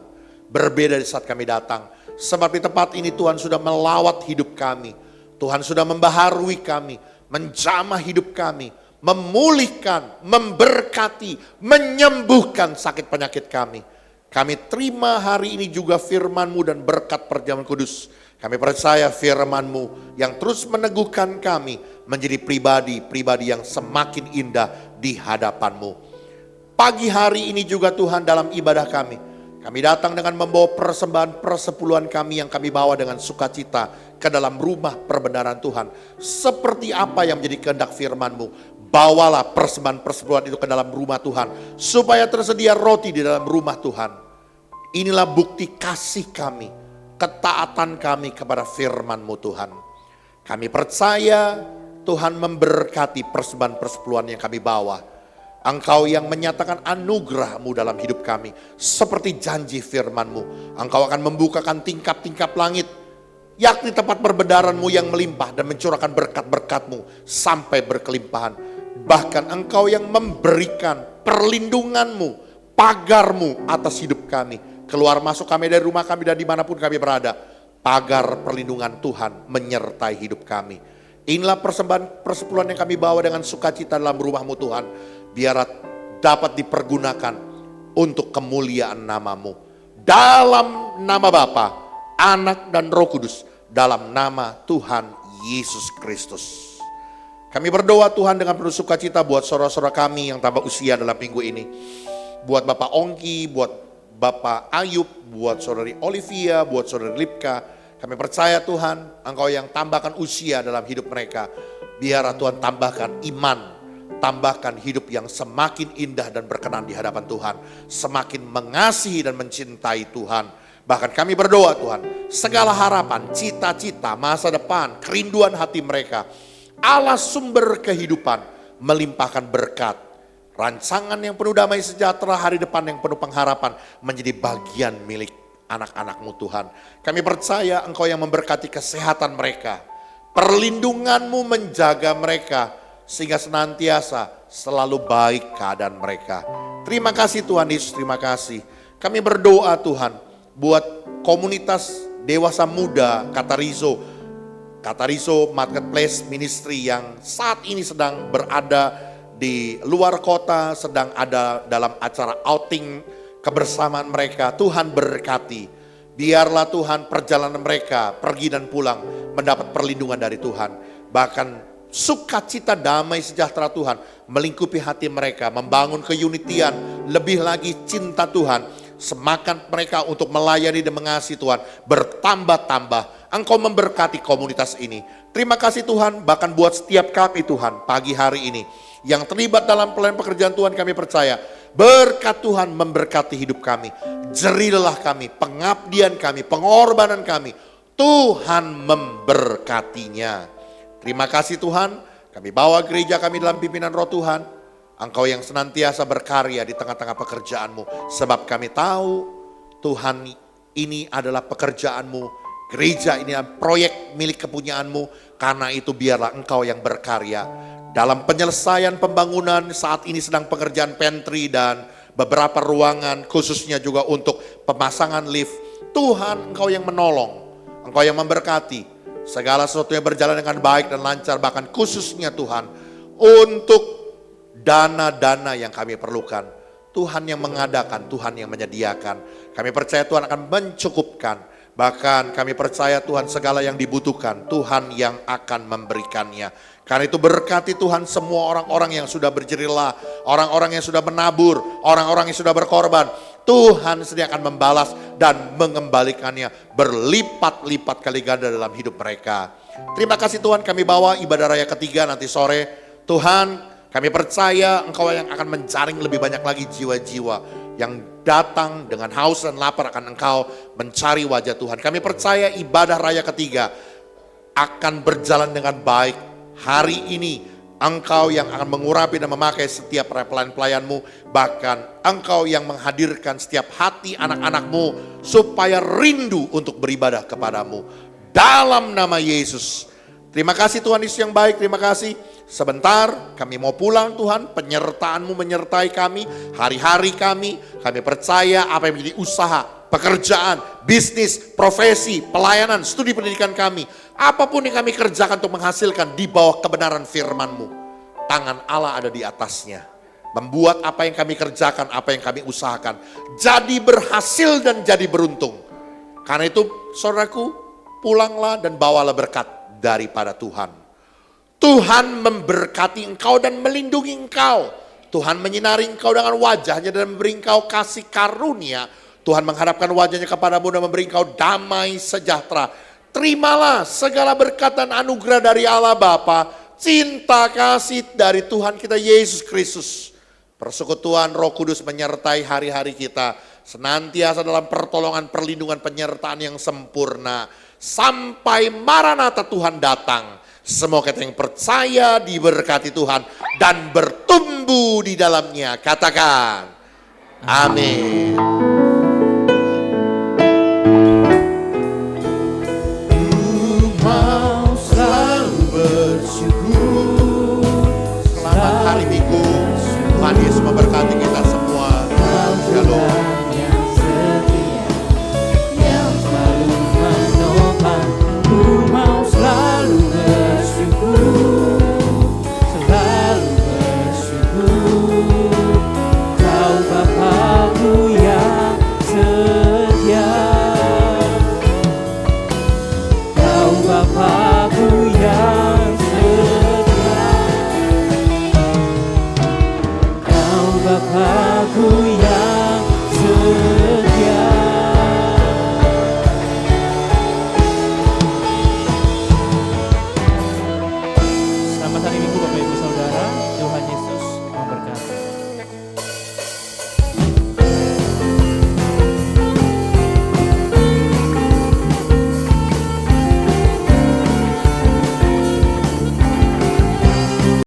berbeda di saat kami datang. Sebab di tempat ini Tuhan sudah melawat hidup kami. Tuhan sudah membaharui kami, menjamah hidup kami, memulihkan, memberkati, menyembuhkan sakit penyakit kami. Kami terima hari ini juga firman-Mu dan berkat perjamuan kudus. Kami percaya firman-Mu yang terus meneguhkan kami menjadi pribadi-pribadi yang semakin indah di hadapan-Mu. Pagi hari ini juga Tuhan dalam ibadah kami datang dengan membawa persembahan persepuluhan kami yang kami bawa dengan sukacita ke dalam rumah perbenaran Tuhan. Seperti apa yang menjadi kehendak firman-Mu, bawalah persembahan persepuluhan itu ke dalam rumah Tuhan, supaya tersedia roti di dalam rumah Tuhan. Inilah bukti kasih kami, ketaatan kami kepada firman-Mu Tuhan. Kami percaya Tuhan memberkati persembahan persepuluhan yang kami bawa. Engkau yang menyatakan anugerah-Mu dalam hidup kami. Seperti janji firman-Mu, Engkau akan membukakan tingkap-tingkap langit, yakni tempat perbenaran-Mu yang melimpah dan mencurahkan berkat-berkat-Mu sampai berkelimpahan. Bahkan Engkau yang memberikan perlindungan-Mu, pagar-Mu atas hidup kami. Keluar masuk kami dari rumah kami dan dimanapun kami berada, pagar perlindungan Tuhan menyertai hidup kami. Inilah persembahan persepuluhan yang kami bawa dengan sukacita dalam rumah-Mu Tuhan. Biar dapat dipergunakan untuk kemuliaan nama-Mu. Dalam nama Bapa, Anak dan Roh Kudus. Dalam nama Tuhan Yesus Kristus. Kami berdoa Tuhan dengan penuh sukacita buat saudara-saudara kami yang tambah usia dalam minggu ini. Buat Bapak Ongki, buat Bapak Ayub, buat saudari Olivia, buat saudari Lipka. Kami percaya Tuhan, Engkau yang tambahkan usia dalam hidup mereka. Biar Tuhan tambahkan iman, tambahkan hidup yang semakin indah dan berkenan di hadapan Tuhan. Semakin mengasihi dan mencintai Tuhan. Bahkan kami berdoa Tuhan, segala harapan, cita-cita, masa depan, kerinduan hati mereka, Allah sumber kehidupan, melimpahkan berkat. Rancangan yang penuh damai sejahtera, hari depan yang penuh pengharapan, menjadi bagian milik anak-anak-Mu Tuhan. Kami percaya Engkau yang memberkati kesehatan mereka. Perlindungan-Mu menjaga mereka, sehingga senantiasa selalu baik keadaan mereka. Terima kasih Tuhan Yesus, terima kasih. Kami berdoa Tuhan buat komunitas dewasa muda Katarizo Marketplace Ministry yang saat ini sedang berada di luar kota, sedang ada dalam acara outing kebersamaan mereka. Tuhan berkati. Biarlah Tuhan perjalanan mereka pergi dan pulang mendapat perlindungan dari Tuhan. Bahkan sukacita damai sejahtera Tuhan melingkupi hati mereka, membangun keunitian, lebih lagi cinta Tuhan, semangat mereka untuk melayani dan mengasihi Tuhan bertambah-tambah. Engkau memberkati komunitas ini. Terima kasih Tuhan, bahkan buat setiap kami Tuhan pagi hari ini yang terlibat dalam pelayanan pekerjaan Tuhan, kami percaya berkat Tuhan memberkati hidup kami, jerilah kami, pengabdian kami, pengorbanan kami, Tuhan memberkatinya. Terima kasih Tuhan, kami bawa gereja kami dalam pimpinan Roh Tuhan. Engkau yang senantiasa berkarya di tengah-tengah pekerjaan-Mu. Sebab kami tahu Tuhan ini adalah pekerjaan-Mu. Gereja ini adalah proyek milik kepunyaan-Mu. Karena itu biarlah Engkau yang berkarya. Dalam penyelesaian pembangunan saat ini sedang pekerjaan pantry dan beberapa ruangan. Khususnya juga untuk pemasangan lift. Tuhan Engkau yang menolong, Engkau yang memberkati. Segala sesuatunya berjalan dengan baik dan lancar, bahkan khususnya Tuhan untuk dana-dana yang kami perlukan. Tuhan yang mengadakan, Tuhan yang menyediakan. Kami percaya Tuhan akan mencukupkan. Bahkan kami percaya Tuhan segala yang dibutuhkan, Tuhan yang akan memberikannya. Karena itu berkati Tuhan semua orang-orang yang sudah berjerila, orang-orang yang sudah menabur, orang-orang yang sudah berkorban. Tuhan sedia akan membalas dan mengembalikannya berlipat-lipat kali ganda dalam hidup mereka. Terima kasih Tuhan, kami bawa ibadah raya ketiga nanti sore. Tuhan, kami percaya Engkau yang akan menjaring lebih banyak lagi jiwa-jiwa yang datang dengan haus dan lapar akan Engkau mencari wajah Tuhan. Kami percaya ibadah raya ketiga akan berjalan dengan baik. Hari ini Engkau yang akan mengurapi dan memakai setiap pelayan-pelayan-Mu. Bahkan Engkau yang menghadirkan setiap hati anak-anak-Mu supaya rindu untuk beribadah kepadamu. Dalam nama Yesus. Terima kasih Tuhan Yesus yang baik, terima kasih. Sebentar kami mau pulang Tuhan, penyertaan-Mu menyertai kami, hari-hari kami percaya apa yang menjadi usaha, pekerjaan, bisnis, profesi, pelayanan, studi pendidikan kami. Apapun yang kami kerjakan untuk menghasilkan di bawah kebenaran firman-Mu. Tangan Allah ada di atasnya. Membuat apa yang kami kerjakan, apa yang kami usahakan. Jadi berhasil dan jadi beruntung. Karena itu saudaraku, pulanglah dan bawalah berkat daripada Tuhan. Tuhan memberkati engkau dan melindungi engkau. Tuhan menyinari engkau dengan wajahnya dan memberi engkau kasih karunia. Tuhan menghadapkan wajahnya kepadamu dan memberi engkau damai sejahtera. Terimalah segala berkat dan anugerah dari Allah Bapa, cinta kasih dari Tuhan kita Yesus Kristus, persekutuan Roh Kudus menyertai hari-hari kita, senantiasa dalam pertolongan, perlindungan, penyertaan yang sempurna, sampai Maranatha Tuhan datang. Semua kita yang percaya diberkati Tuhan dan bertumbuh di dalamnya. Katakan, amin.